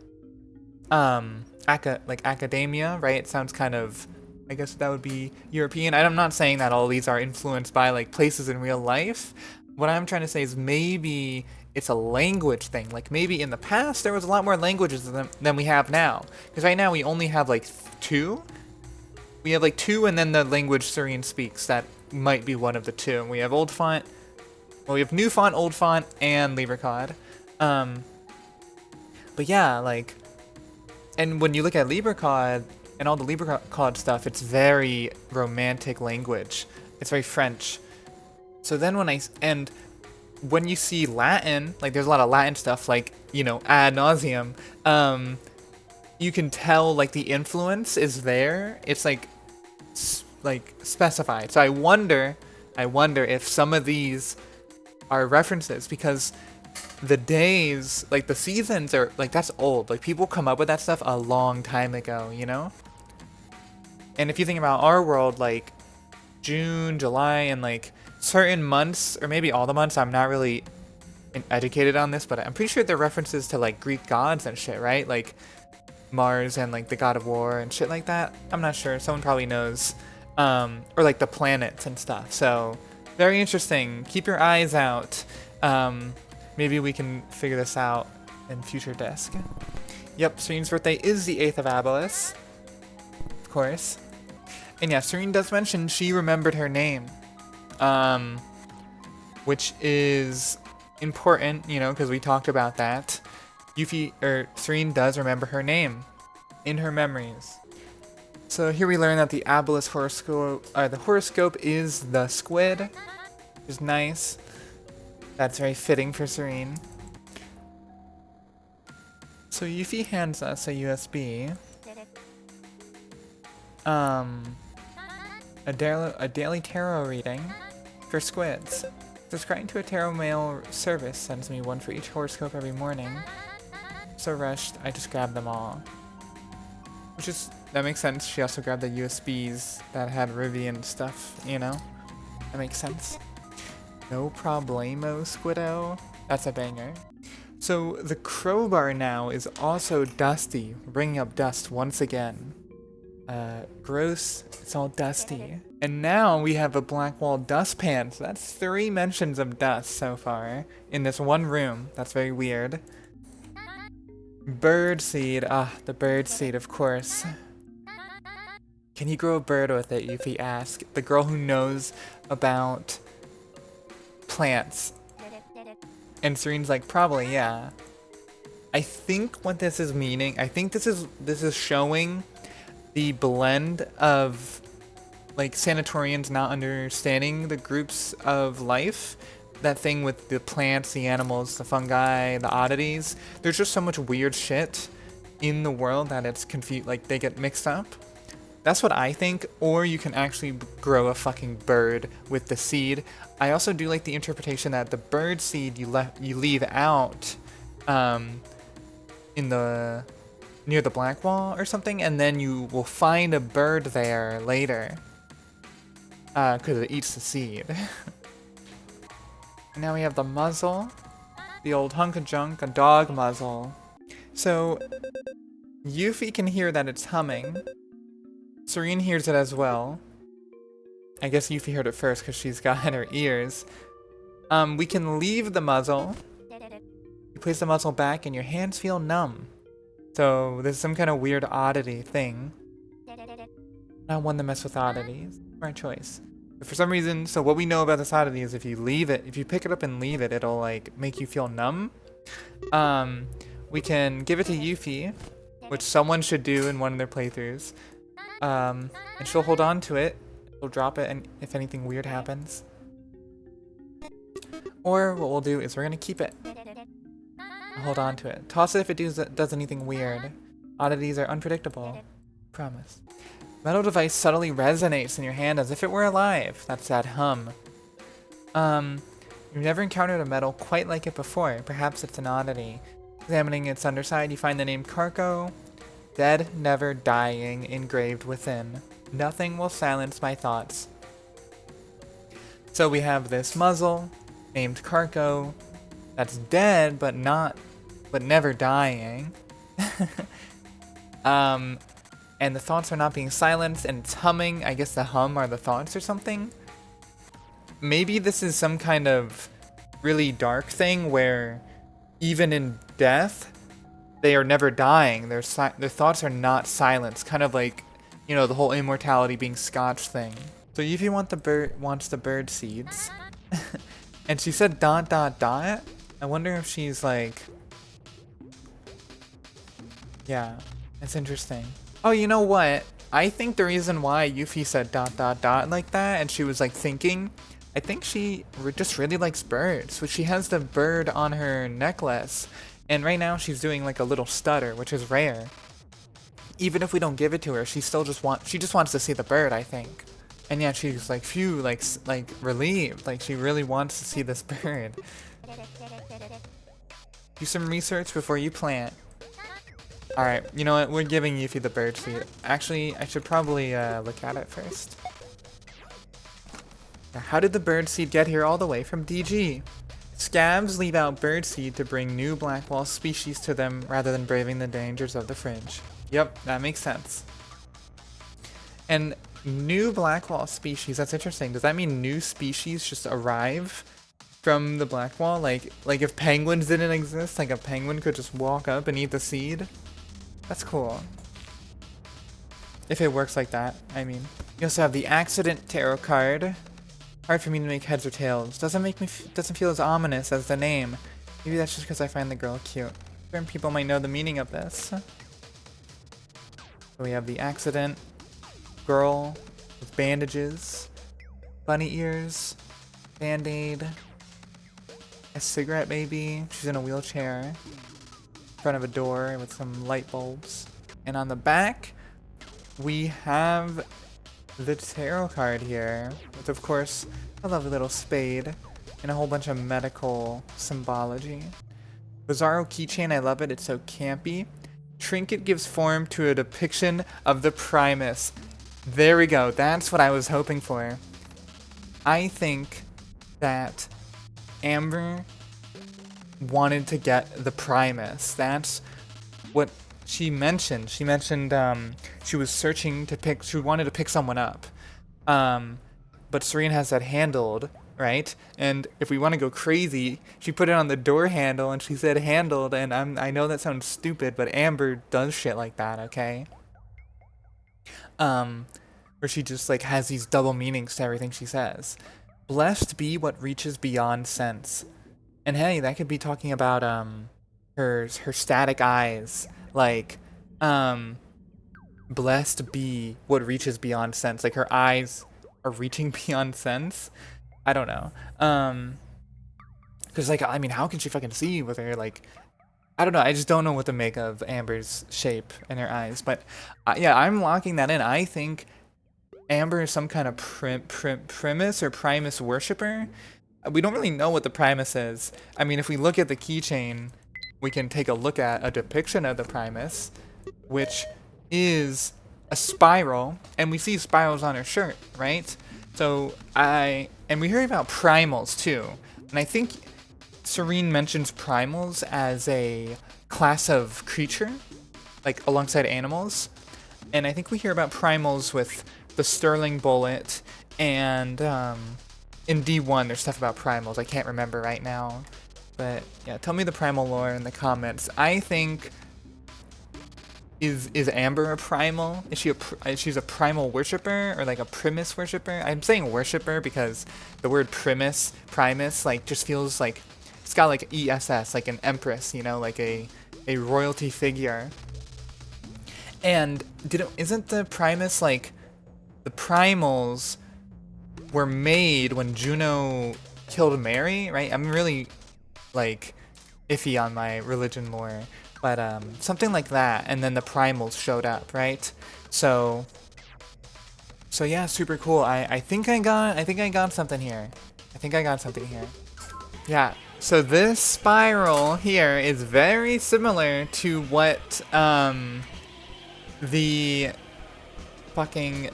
S1: like academia, right? It sounds kind of, I guess that would be European. I'm not saying that all these are influenced by like places in real life. What I'm trying to say is maybe it's a language thing. Like maybe in the past there was a lot more languages than we have now. Because right now we only have like two. We have like two, and then the language Tsurine speaks that might be one of the two. And we have old font. Well, we have new font, old font, and LibreCod. But yeah, like, and when you look at LibreCod and all the LibreCod stuff, it's very romantic language. It's very French. So then when you see Latin, like there's a lot of Latin stuff, like, you know, ad nauseam, you can tell like the influence is there. It's like specified. So I wonder if some of these are references, because the days, like the seasons are like, that's old. Like people come up with that stuff a long time ago, you know? And if you think about our world, like June, July, and like certain months, or maybe all the months, I'm not really educated on this, but I'm pretty sure they're references to like Greek gods and shit, right? Like Mars and like the god of war and shit like that. I'm not sure. Someone probably knows. Or like the planets and stuff. So very interesting. Keep your eyes out. Maybe we can figure this out in future desk. Yep, Surine's birthday is the 8th of Abolus. Of course. And yeah, Tsurine does mention she remembered her name. Which is important, you know, because we talked about that. Tsurine does remember her name in her memories. So here we learn that the Abolus horoscope is the squid, which is nice. That's very fitting for Tsurine. So Yuffie hands us a USB. A daily tarot reading for squids. Subscribing to a tarot mail service sends me one for each horoscope every morning. So rushed, I just grabbed them all. That makes sense. She also grabbed the USBs that had Rivian stuff, you know? That makes sense. No problemo, Squiddo. That's a banger. So the crowbar now is also dusty, bringing up dust once again. Gross, it's all dusty. And now we have a Blackwall dustpan, so that's 3 mentions of dust so far in this one room. That's very weird. Birdseed, the birdseed, of course. Can you grow a bird with it, Yuffie asked, the girl who knows about plants. And Tsurine's like, probably, yeah. I think what this is meaning, I think this is showing the blend of like sanatorians not understanding the groups of life. That thing with the plants, the animals, the fungi, the oddities. There's just so much weird shit in the world that it's confused, like they get mixed up. That's what I think. Or you can actually grow a fucking bird with the seed. I also do like the interpretation that the bird seed you leave out in the near the Blackwall or something, and then you will find a bird there later because it eats the seed. Now we have the muzzle, the old hunk of junk, a dog muzzle. So Yuffie can hear that it's humming. Tsurine hears it as well. I guess Yuffie heard it first because she's got her ears. We can leave the muzzle. You place the muzzle back and your hands feel numb. So there's some kind of weird oddity thing. Not one to mess with oddities. Right choice. But for some reason, so what we know about this oddity is if you pick it up and leave it, it'll like make you feel numb. We can give it to Yuffie, which someone should do in one of their playthroughs. And she'll hold on to it. She'll drop it, and if anything weird happens. Or what we'll do is we're gonna keep it. Hold on to it. Toss it if it does anything weird. Oddities are unpredictable. Promise. Metal device subtly resonates in your hand as if it were alive. That's that hum. You've never encountered a metal quite like it before. Perhaps it's an oddity. Examining its underside, you find the name Carco. Dead, never dying, engraved within. Nothing will silence my thoughts. So we have this muzzle, named Carco, that's dead, but never dying. And the thoughts are not being silenced, and it's humming. I guess the hum are the thoughts or something. Maybe this is some kind of really dark thing where even in death, they are never dying. Their thoughts are not silenced. Kind of like, you know, the whole immortality being Scotch thing. So Yuffie wants the bird seeds. And she said ... I wonder if she's like... Yeah, it's interesting. Oh, you know what? I think the reason why Yuffie said ... like that, and she was like thinking, I think she just really likes birds. So she has the bird on her necklace, and right now she's doing like a little stutter, which is rare. Even if we don't give it to her, she still just wants to see the bird, I think. And yeah, she's like, phew, like relieved. Like she really wants to see this bird. Do some research before you plant. Alright, you know what? We're giving Yuffie the bird seed. Actually, I should probably look at it first. Now, how did the bird seed get here all the way from DG? Scabs leave out bird seed to bring new blackwall species to them rather than braving the dangers of the fringe. Yep, that makes sense. And new blackwall species, that's interesting. Does that mean new species just arrive from the blackwall? Like if penguins didn't exist, like a penguin could just walk up and eat the seed? That's cool. If it works like that, I mean. You also have the accident tarot card. Hard for me to make heads or tails. Doesn't feel as ominous as the name. Maybe that's just because I find the girl cute. Certain people might know the meaning of this. So we have the accident, girl with bandages, bunny ears, band-aid, a cigarette maybe. She's in a wheelchair, in front of a door with some light bulbs. And on the back, we have the tarot card here, with of course a lovely little spade and a whole bunch of medical symbology. Bizarro keychain, I love it, it's so campy. Trinket gives form to a depiction of the Primus. There we go, that's what I was hoping for. I think that Amber wanted to get the Primus. That's what she mentioned. She mentioned she was searching to pick, she wanted to pick someone up. But Tsurine has that handled, right? And if we want to go crazy, she put it on the door handle and she said handled, and I know that sounds stupid, but Amber does shit like that, okay? Where she just like has these double meanings to everything she says. Blessed be what reaches beyond sense. And hey, that could be talking about her static eyes. Like, blessed be what reaches beyond sense. Like her eyes are reaching beyond sense. I don't know. Cause like, I mean, how can she fucking see with her, like, I don't know. I just don't know what to make of Amber's shape in her eyes. But yeah, I'm locking that in. I think Amber is some kind of Primus or Primus worshiper. We don't really know what the Primus is. I mean, if we look at the keychain, we can take a look at a depiction of the Primus, which is a spiral, and we see spirals on her shirt, right? So and we hear about primals too, and I think Tsurine mentions primals as a class of creature, like alongside animals, and I think we hear about primals with the Sterling bullet, and in D1 there's stuff about primals. I can't remember right now, but yeah, tell me the primal lore in the comments. I think is Amber a primal? Is she she's a primal worshiper or like a Primus worshiper? I'm saying worshiper because the word Primus like just feels like it's got like ESS, like an empress, you know, like a royalty figure. And isn't the Primus like the primals were made when Juno killed Mary, right? I'm really like iffy on my religion lore, but something like that, and then the primals showed up, right? So yeah, super cool. I think I got something here. Yeah. So this spiral here is very similar to what the fucking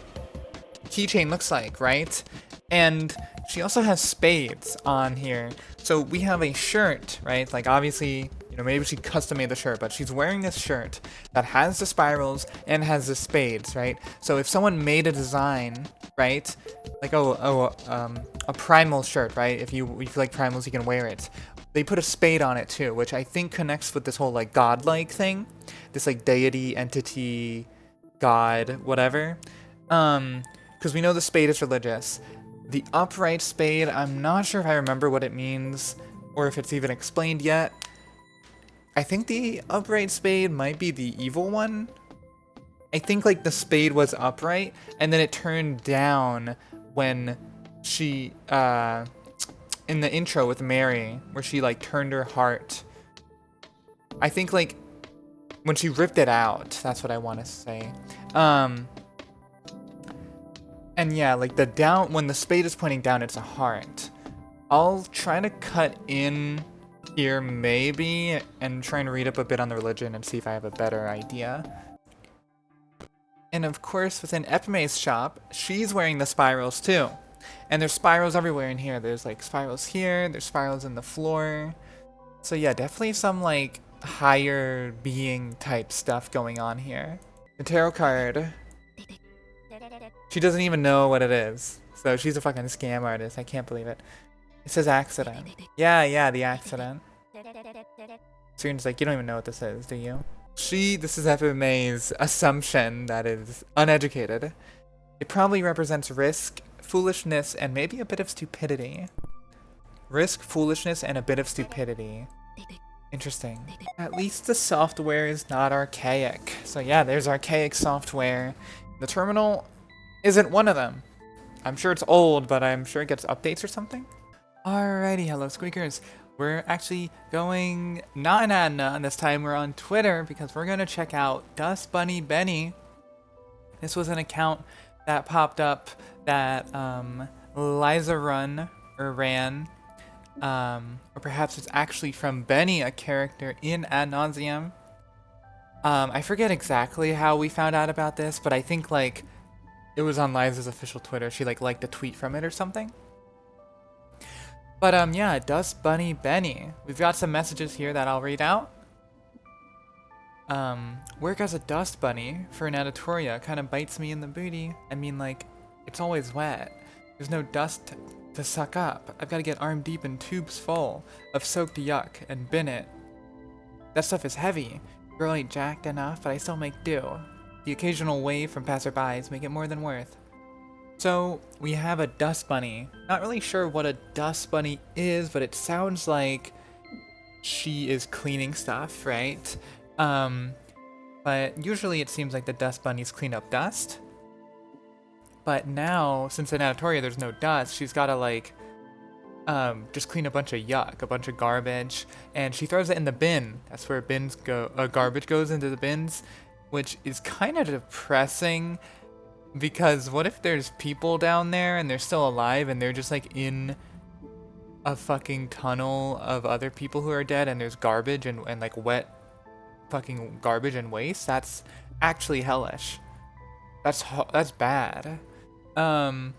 S1: keychain looks like, right? And she also has spades on here. So we have a shirt, right? Like obviously, you know, maybe she custom made the shirt, but she's wearing this shirt that has the spirals and has the spades, right? So if someone made a design, right? Like a primal shirt, right? If you like primals, you can wear it. They put a spade on it too, which I think connects with this whole like godlike thing, this like deity, entity, god, whatever. Because we know the spade is religious. The upright spade, I'm not sure if I remember what it means or if it's even explained yet. I think the upright spade might be the evil one. I think like the spade was upright and then it turned down when she, in the intro with Mary, where she like turned her heart. I think like when she ripped it out, that's what I want to say. And yeah, like the down, when the spade is pointing down, it's a heart. I'll try to cut in here maybe and try and read up a bit on the religion and see if I have a better idea. And of course, within Epime's shop, she's wearing the spirals too. And there's spirals everywhere in here. There's like spirals here, there's spirals in the floor. So yeah, definitely some like higher being type stuff going on here. The tarot card. She doesn't even know what it is. So she's a fucking scam artist. I can't believe it. It says accident. Yeah, the accident. Tsurine's like, you don't even know what this is, do you? This is FMA's assumption that is uneducated. It probably represents risk, foolishness, and maybe a bit of stupidity. Risk, foolishness, and a bit of stupidity. Interesting. At least the software is not archaic. So yeah, there's archaic software. The terminal isn't one of them. I'm sure it's old, but I'm sure it gets updates or something. Alrighty, hello squeakers. We're actually going not in Adna, and this time we're on Twitter because we're gonna check out Dust Bunny Benny. This was an account that popped up that Liza ran, or perhaps it's actually from Benny, a character in Ad Nauseam. I forget exactly how we found out about this, but I think like it was on Liza's official Twitter. She like liked a tweet from it or something. But yeah, Dust Bunny Benny. We've got some messages here that I'll read out. Work as a dust bunny for an editoria kind of bites me in the booty. I mean, like, it's always wet. There's no dust to suck up. I've got to get arm deep in tubes full of soaked yuck and bin it. That stuff is heavy. Girl ain't jacked enough, but I still make do. The occasional wave from passerbys make it more than worth. So, we have a dust bunny. Not really sure what a dust bunny is, but it sounds like she is cleaning stuff, right? But usually it seems like the dust bunnies clean up dust. But now, since in Anatolia there's no dust, she's gotta like, just clean a bunch of yuck, a bunch of garbage, and she throws it in the bin. That's where bins go, garbage goes into the bins, which is kind of depressing. Because what if there's people down there and they're still alive and they're just like in a fucking tunnel of other people who are dead and there's garbage and like wet fucking garbage and waste? That's actually hellish. That's bad. So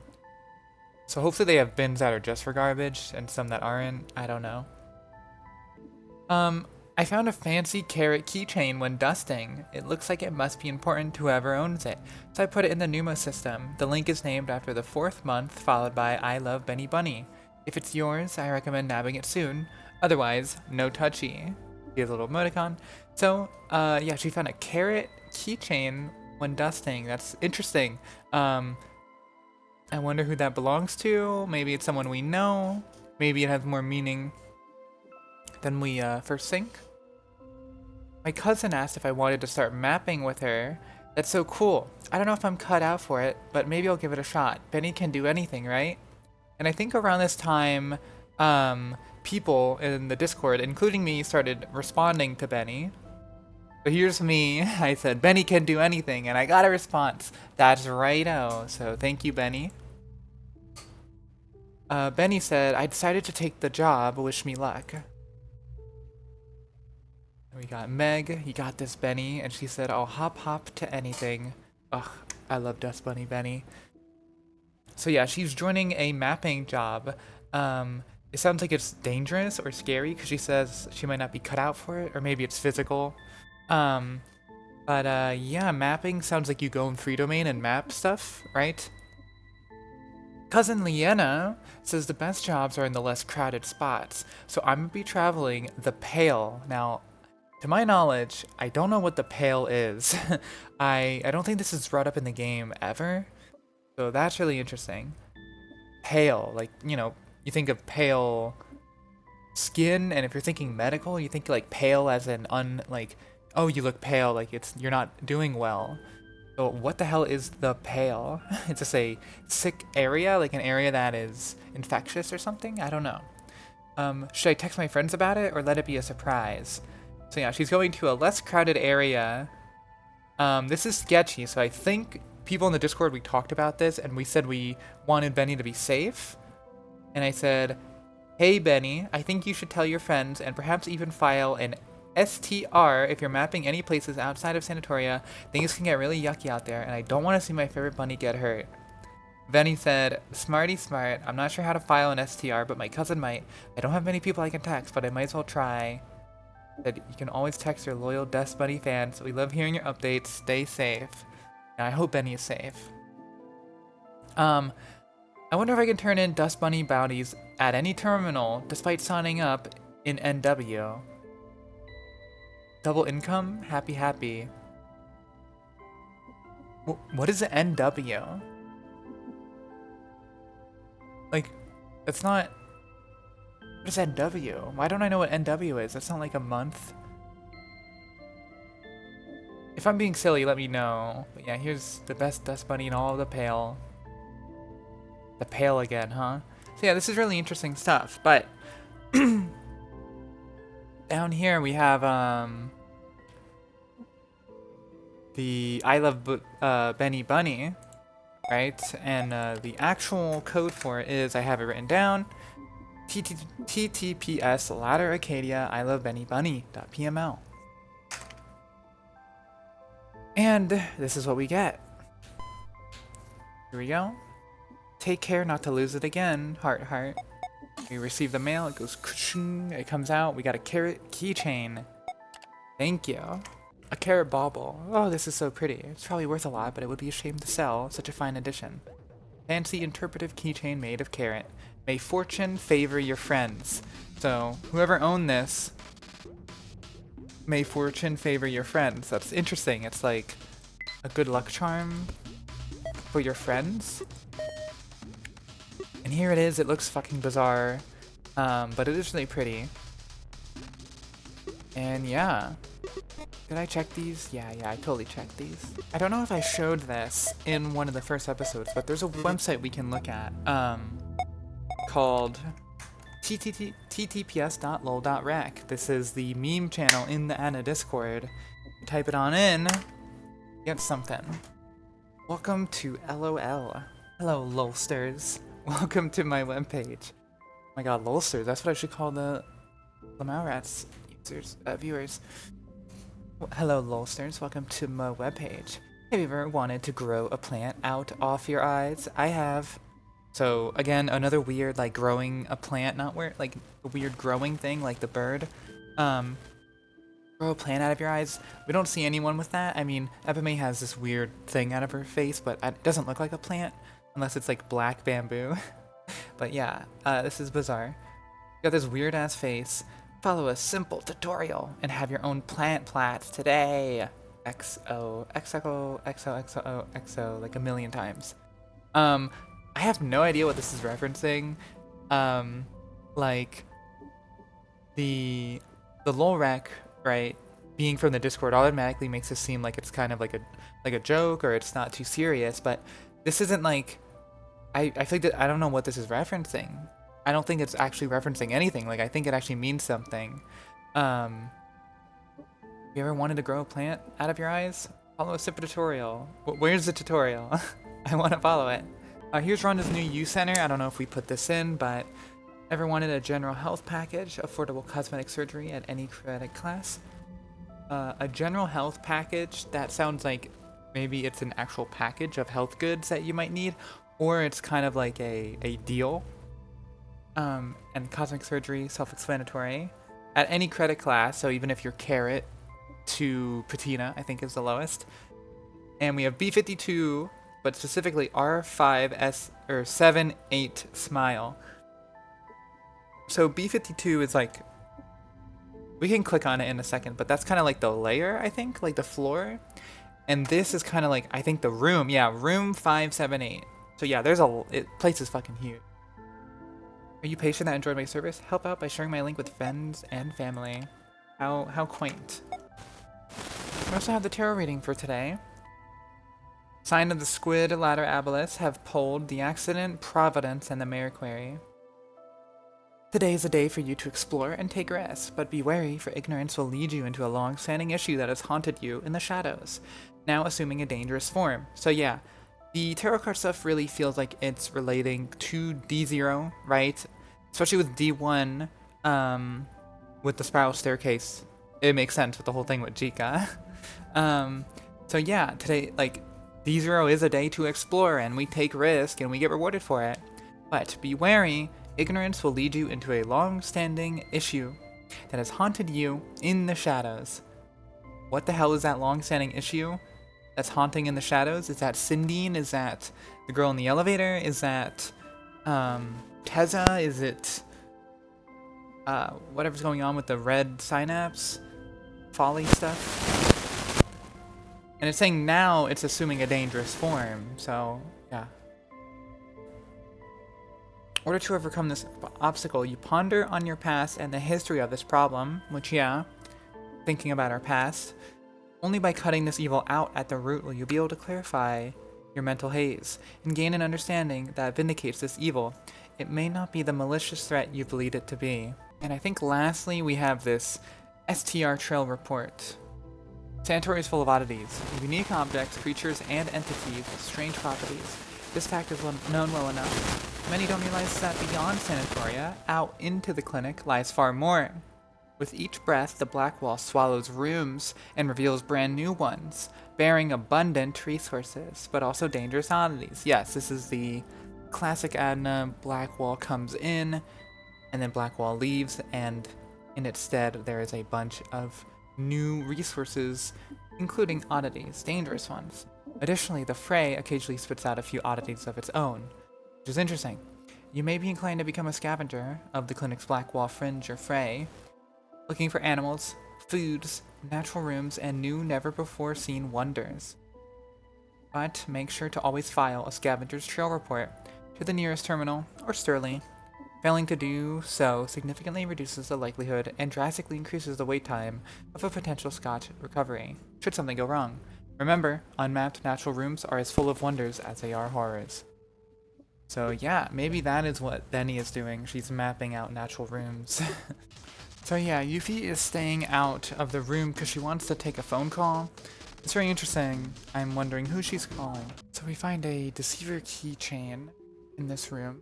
S1: hopefully they have bins that are just for garbage and some that aren't. I don't know. I found a fancy carrot keychain when dusting. It looks like it must be important to whoever owns it, so I put it in the Numa system. The link is named after the 4th month, followed by I love Benny Bunny. If it's yours, I recommend nabbing it soon. Otherwise, no touchy. Here's a little emoticon. So, yeah, she found a carrot keychain when dusting. That's interesting. I wonder who that belongs to. Maybe it's someone we know. Maybe it has more meaning than we first think. My cousin asked if I wanted to start mapping with her. That's so cool. I don't know if I'm cut out for it, but maybe I'll give it a shot. Benny can do anything, right? And I think around this time, people in the Discord, including me, started responding to Benny. So here's me. I said, Benny can do anything, and I got a response. That's righto. So thank you, Benny. Benny said, I decided to take the job. Wish me luck. And we got Meg. You got this, Benny. And she said, I'll hop to anything. Ugh, I love Dust Bunny Benny. So yeah, she's joining a mapping job. It sounds like it's dangerous or scary because she says she might not be cut out for it, or maybe it's physical. Yeah, mapping sounds like you go in free domain and map stuff, right? Cousin Leanna says the best jobs are in the less crowded spots, so I'm gonna be traveling the Pale. Now, to my knowledge, I don't know what the Pale is. I don't think this is brought up in the game ever, so that's really interesting. Pale, like, you know, you think of pale skin, and if you're thinking medical, you think like pale as in oh, you look pale, like you're not doing well. So what the hell is the Pale? It's just a sick area, like an area that is infectious or something? I don't know. Should I text my friends about it or let it be a surprise? So yeah, she's going to a less crowded area. This is sketchy, so I think people in the Discord, we talked about this, and we said we wanted Benny to be safe. And I said, hey Benny, I think you should tell your friends and perhaps even file an STR if you're mapping any places outside of Sanatoria. Things can get really yucky out there, and I don't want to see my favorite bunny get hurt. Benny said, smarty smart, I'm not sure how to file an STR, but my cousin might. I don't have many people I can text, but I might as well try. Said, you can always text your loyal Dust Bunny fans. We love hearing your updates. Stay safe. And I hope Benny is safe. I wonder if I can turn in Dust Bunny bounties at any terminal despite signing up in NW. Double income? Happy. What is an NW? Like, that's not... What is NW? Why don't I know what NW is? That's not like a month. If I'm being silly, let me know. But yeah, here's the best Dust Bunny in all of the Pale. The Pale again, huh? So yeah, this is really interesting stuff, but... Down here we have, the I Love Benny Bunny, right? And the actual code for it is, I have it written down, TTPS ladder Acadia I Love Benny Bunny.pml. And this is what we get. Here we go. Take care not to lose it again. Heart. We receive the mail. It goes, it comes out. We got a carrot keychain. Thank you. A carrot bauble. Oh, this is so pretty. It's probably worth a lot, but it would be a shame to sell. Such a fine addition. Fancy interpretive keychain made of carrot. May fortune favor your friends. So, whoever owned this, may fortune favor your friends. That's interesting. It's like a good luck charm for your friends. And here it is. It looks fucking bizarre, but it is really pretty. And yeah. Did I check these? Yeah, I totally checked these. I don't know if I showed this in one of the first episodes, but there's a website we can look at, called ttps.lol.rec. This is the meme channel in the Adna Discord. You type it on in, get something. Welcome to LOL. Hello, lolsters. Welcome to my webpage. Oh my god, lolsters. That's what I should call the Malrats users, viewers. Hello, lolsters. Welcome to my webpage. Have you ever wanted to grow a plant out off your eyes? I have. So again, another weird, like, growing a plant, not where, like, a weird growing thing, like the bird. Grow a plant out of your eyes. We don't see anyone with that. I mean, Epime has this weird thing out of her face, but it doesn't look like a plant unless it's like black bamboo. But yeah, this is bizarre. You got this weird ass face. Follow a simple tutorial and have your own plant plats today. XO, like a million times. I have no idea what this is referencing. Like the LOL rec, right? being from the Discord automatically makes it seem like it's kind of like a joke or it's not too serious, but this isn't like I think that I don't know what this is referencing. I don't think it's actually referencing anything. Like I think it actually means something. You ever wanted to grow a plant out of your eyes? Follow a simple tutorial. Where's the tutorial? I want to follow it. Here's Rhonda's new youth center. I don't know if we put this in, but ever wanted a general health package, affordable cosmetic surgery at any credit class? A general health package, that sounds like maybe it's an actual package of health goods that you might need, or it's kind of like a deal. And cosmetic surgery, self-explanatory. At any credit class, so even if you're carrot to patina, I think is the lowest. And we have B52, but specifically R5S or 78 smile. So B52 is like, we can click on it in a second, but that's kind of like the layer, I think, like the floor. And this is kind of like, I think the room. Yeah, room 578. So yeah, place is fucking huge. Are you patient that enjoyed my service? Help out by sharing my link with friends and family. How quaint. We also have the tarot reading for today. Sign of the Squid, Ladder Abelis have pulled the Accident, Providence, and the Mariquary. Today is a day for you to explore and take rest, but be wary, for ignorance will lead you into a long-standing issue that has haunted you in the shadows, now assuming a dangerous form. So yeah, the tarot card stuff really feels like it's relating to D0, right? Especially with D1, with the spiral staircase. It makes sense with the whole thing with Jicca. So yeah, today, like, D0 is a day to explore, and we take risk, and we get rewarded for it. But be wary, ignorance will lead you into a long-standing issue that has haunted you in the shadows. What the hell is that long-standing issue that's haunting in the shadows? Is that Sindine? Is that the girl in the elevator? Is that Teza? Is it whatever's going on with the red synapse? Folly stuff? And it's saying now it's assuming a dangerous form, so yeah. In order to overcome this obstacle, you ponder on your past and the history of this problem, which, yeah, thinking about our past. Only by cutting this evil out at the root will you be able to clarify your mental haze and gain an understanding that vindicates this evil. It may not be the malicious threat you believed it to be. And I think lastly we have this STR trail report. Santori is full of oddities, unique objects, creatures, and entities with strange properties. This fact is known well enough. Many don't realize that beyond Sanatoria, out into the clinic, lies far more. With each breath, the black wall swallows rooms and reveals brand new ones, bearing abundant resources, but also dangerous oddities. Yes, this is the classic Adna. Black wall comes in, and then black wall leaves, and in its stead there is a bunch of new resources, including oddities, dangerous ones. Additionally, the Fray occasionally spits out a few oddities of its own, which is interesting. You may be inclined to become a scavenger of the clinic's black wall fringe or Fray, looking for animals, foods, natural rooms, and new never-before-seen wonders. But make sure to always file a scavenger's trail report to the nearest terminal or sterlie. Failing to do so significantly reduces the likelihood and drastically increases the wait time of a potential Scotch recovery, should something go wrong. Remember, unmapped natural rooms are as full of wonders as they are horrors. So yeah, maybe that is what Benny is doing. She's mapping out natural rooms. So yeah, Yuffie is staying out of the room because she wants to take a phone call. It's very interesting. I'm wondering who she's calling. So we find a deceiver keychain in this room.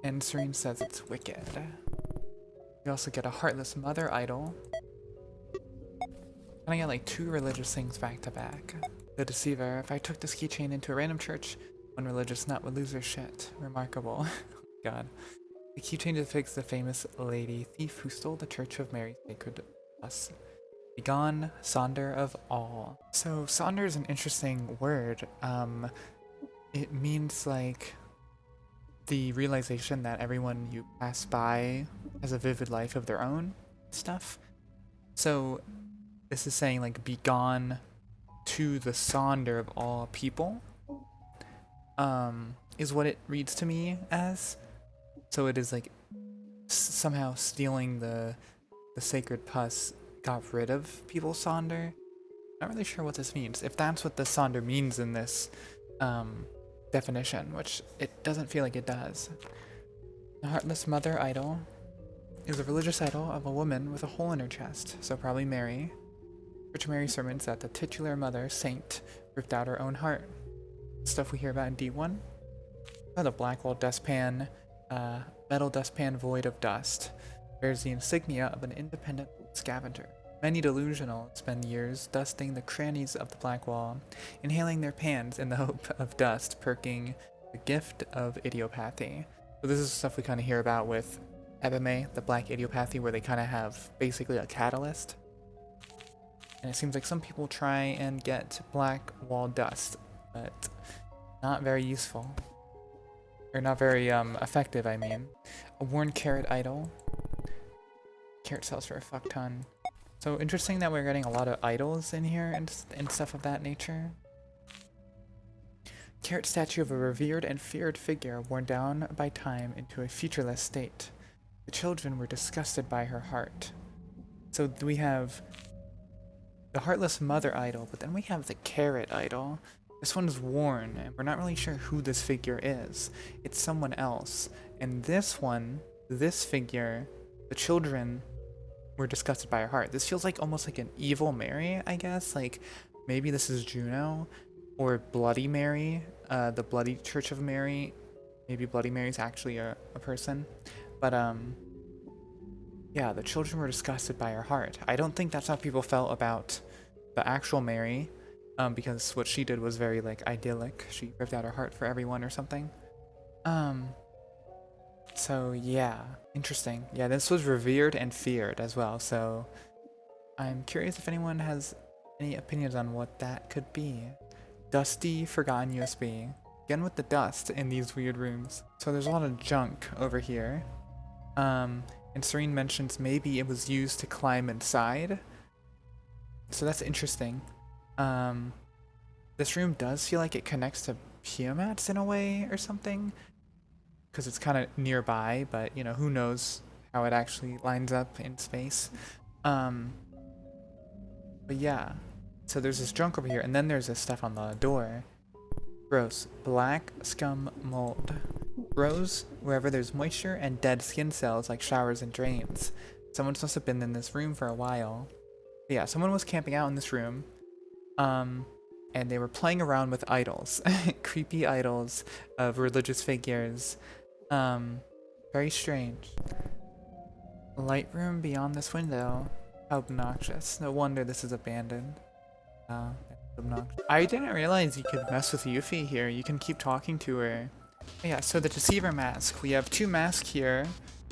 S1: And Tsurine says it's wicked. We also get a Heartless Mother idol. And I get like 2 religious things back to back. The Deceiver. If I took this keychain into a random church, one religious nut would lose their shit. Remarkable. God. The keychain depicts the famous lady thief who stole the Church of Mary's Sacred Bus. Begone, Sonder of all. So Sonder is an interesting word. It means like the realization that everyone you pass by has a vivid life of their own stuff. So this is saying like begone to the Sonder of all people, is what it reads to me as. So it is like somehow stealing the sacred pus got rid of people sonder. Not really sure what this means. If that's what the sonder means in this definition, which it doesn't feel like it does. The Heartless Mother idol is a religious idol of a woman with a hole in her chest, so probably Mary. Which Mary sermons that the titular mother, saint, ripped out her own heart. Stuff we hear about in D1. The black wall dustpan, metal dustpan void of dust, bears the insignia of an independent scavenger. Many delusional spend years dusting the crannies of the black wall, inhaling their pans in the hope of dust, perking the gift of idiopathy. So this is stuff we kind of hear about with Ebime, the black idiopathy, where they kind of have basically a catalyst. And it seems like some people try and get black wall dust, but not very useful. Or not very effective, I mean. A worn carrot idol. Carrot sells for a fuck ton. So interesting that we're getting a lot of idols in here and stuff of that nature. Carrot statue of a revered and feared figure worn down by time into a featureless state. The children were disgusted by her heart. So we have the Heartless Mother idol, but then we have the Carrot idol. This one's worn, and we're not really sure who this figure is. It's someone else. And this one, this figure, the children were disgusted by her heart. This feels like almost like an evil Mary, I guess. Like, maybe this is Juno. Or Bloody Mary, the Bloody Church of Mary. Maybe Bloody Mary's actually a person. But, yeah, the children were disgusted by her heart. I don't think that's how people felt about the actual Mary, because what she did was very, like, idyllic. She ripped out her heart for everyone or something. So, yeah. Interesting. Yeah, this was revered and feared as well, so I'm curious if anyone has any opinions on what that could be. Dusty, forgotten USB. Again with the dust in these weird rooms. So there's a lot of junk over here. And Tsurine mentions maybe it was used to climb inside. So that's interesting. This room does feel like it connects to piamats in a way or something. Because it's kind of nearby, but, you know, who knows how it actually lines up in space. But yeah. So there's this junk over here, and then there's this stuff on the door. Gross. Black scum mold. Grows wherever there's moisture and dead skin cells like showers and drains. Someone must have been in this room for a while. But yeah, someone was camping out in this room. And they were playing around with idols. Creepy idols of religious figures. Very strange. Light room beyond this window. How obnoxious. No wonder this is abandoned. Obnoxious. I didn't realize you could mess with Yuffie here. You can keep talking to her. Yeah, so the Deceiver mask. We have two masks here.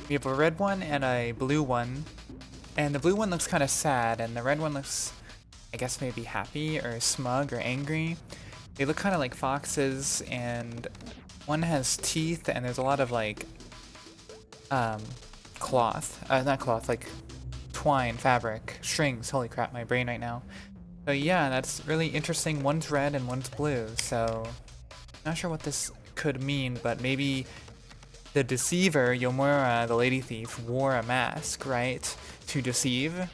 S1: We have a red one and a blue one. And the blue one looks kind of sad, and the red one looks, I guess, maybe happy or smug or angry. They look kind of like foxes, and one has teeth, and there's a lot of like cloth, not cloth, like twine, fabric, strings. Holy crap, my brain right now. So yeah, that's really interesting. One's red and one's blue, so not sure what this could mean, but maybe the deceiver, Yomura, the lady thief, wore a mask, right, to deceive?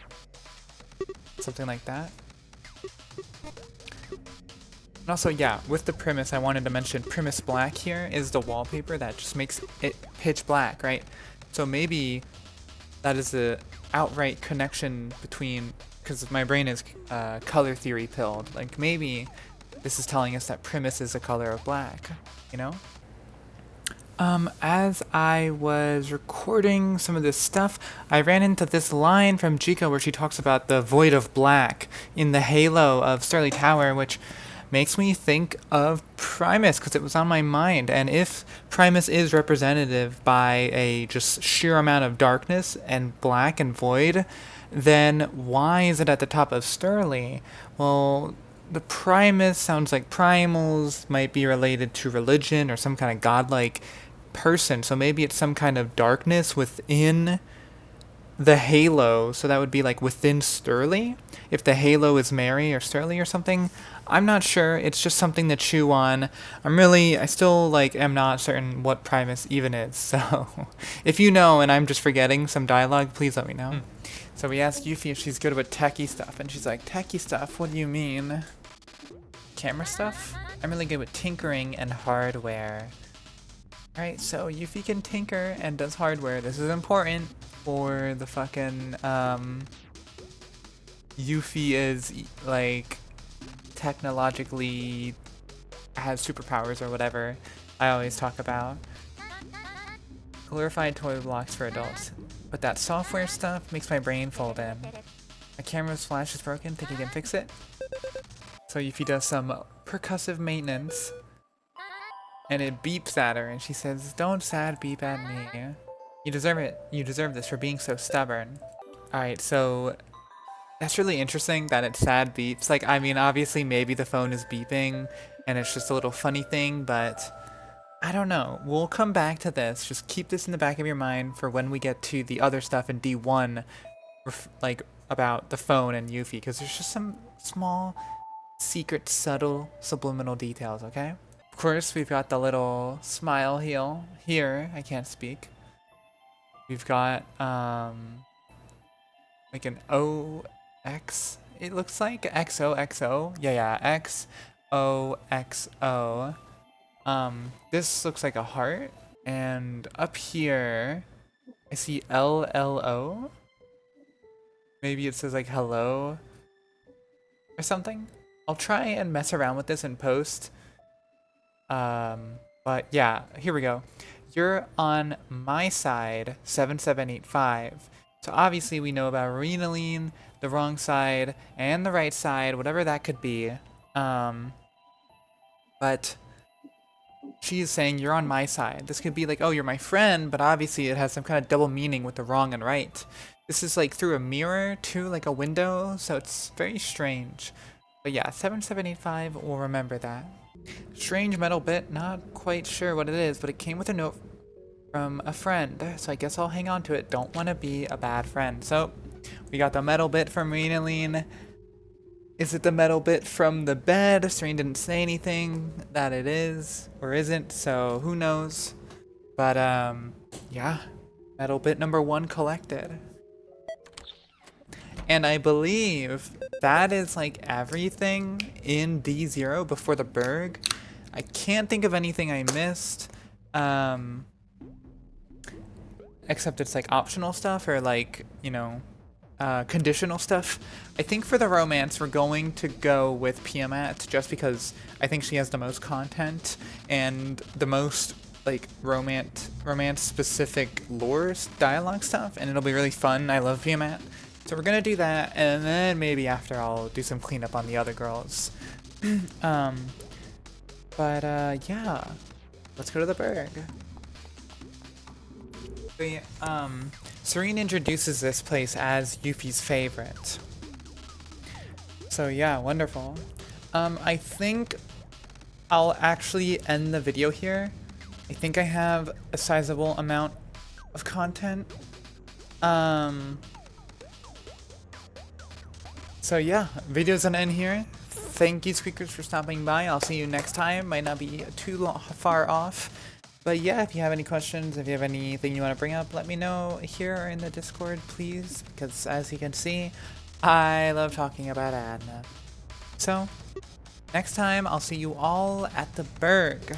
S1: Something like that. And also, yeah, with the premise, I wanted to mention premise black here is the wallpaper that just makes it pitch black, right? So maybe that is the outright connection between, because my brain is color theory pilled, like maybe this is telling us that premise is the color of black, you know? As I was recording some of this stuff, I ran into this line from Jicca where she talks about the void of black in the halo of Sterlie Tower, which makes me think of Primus, because it was on my mind. And if Primus is representative by a just sheer amount of darkness and black and void, then why is it at the top of Sterlie? Well, the Primus sounds like primals might be related to religion or some kind of godlike person, so maybe it's some kind of darkness within the halo, so that would be like within Sterlie, if the halo is Mary or Sterlie or something. I'm not sure, it's just something to chew on. I still like am not certain what Primus even is, so if you know and I'm just forgetting some dialogue, please let me know. So we asked Yuffie if she's good with techie stuff, and she's like, techie stuff? What do you mean? Camera stuff? I'm really good with tinkering and hardware. Alright, so Yuffie can tinker and does hardware. This is important for the fucking, Yuffie is, like, technologically has superpowers or whatever I always talk about. Glorified toy blocks for adults. But that software stuff makes my brain fold in. My camera's flash is broken, think you can fix it? So Yuffie does some percussive maintenance, and it beeps at her, and she says, "Don't sad beep at me. You deserve it. You deserve this for being so stubborn." Alright, so that's really interesting that it sad beeps. Like, I mean, obviously maybe the phone is beeping, and it's just a little funny thing, but I don't know. We'll come back to this. Just keep this in the back of your mind for when we get to the other stuff in D1, like, about the phone and Yuffie, because there's just some small, secret, subtle, subliminal details, okay? Of course, we've got the little smile heel here. I can't speak. We've got, like an OX, it looks like. XOXO. Yeah, XOXO. This looks like a heart, and up here, I see LLO. Maybe it says like hello or something. I'll try and mess around with this in post. But yeah, here we go. You're on my side, 7785. So obviously we know about Renoline, the wrong side, and the right side, whatever that could be. But she's saying you're on my side. This could be like, oh, you're my friend, but obviously it has some kind of double meaning with the wrong and right. This is like through a mirror to like a window, so it's very strange. But yeah, 7785, we'll remember that. Strange metal bit, not quite sure what it is, but it came with a note from a friend, so I guess I'll hang on to it. Don't want to be a bad friend. So, we got the metal bit from Renoline. Is it the metal bit from the bed? Tsurine didn't say anything that it is, or isn't, so who knows. But, yeah, metal bit number 1 collected. And I believe that is like everything in D0 before the Berg. I can't think of anything I missed. Except it's like optional stuff or like, you know, conditional stuff. I think for the romance we're going to go with Piamat just because I think she has the most content and the most like romance specific lore dialogue stuff, and it'll be really fun. I love Piamat. So we're gonna do that, and then maybe after I'll do some cleanup on the other girls. Yeah, let's go to the Berg. Tsurine introduces this place as Yuffie's favorite. So yeah, wonderful. I think I'll actually end the video here. I think I have a sizable amount of content. So yeah, video's gonna end here. Thank you, Squeakers, for stopping by. I'll see you next time. Might not be too far off. But yeah, if you have any questions, if you have anything you want to bring up, let me know here or in the Discord, please. Because as you can see, I love talking about Adna. So, next time, I'll see you all at the Berg.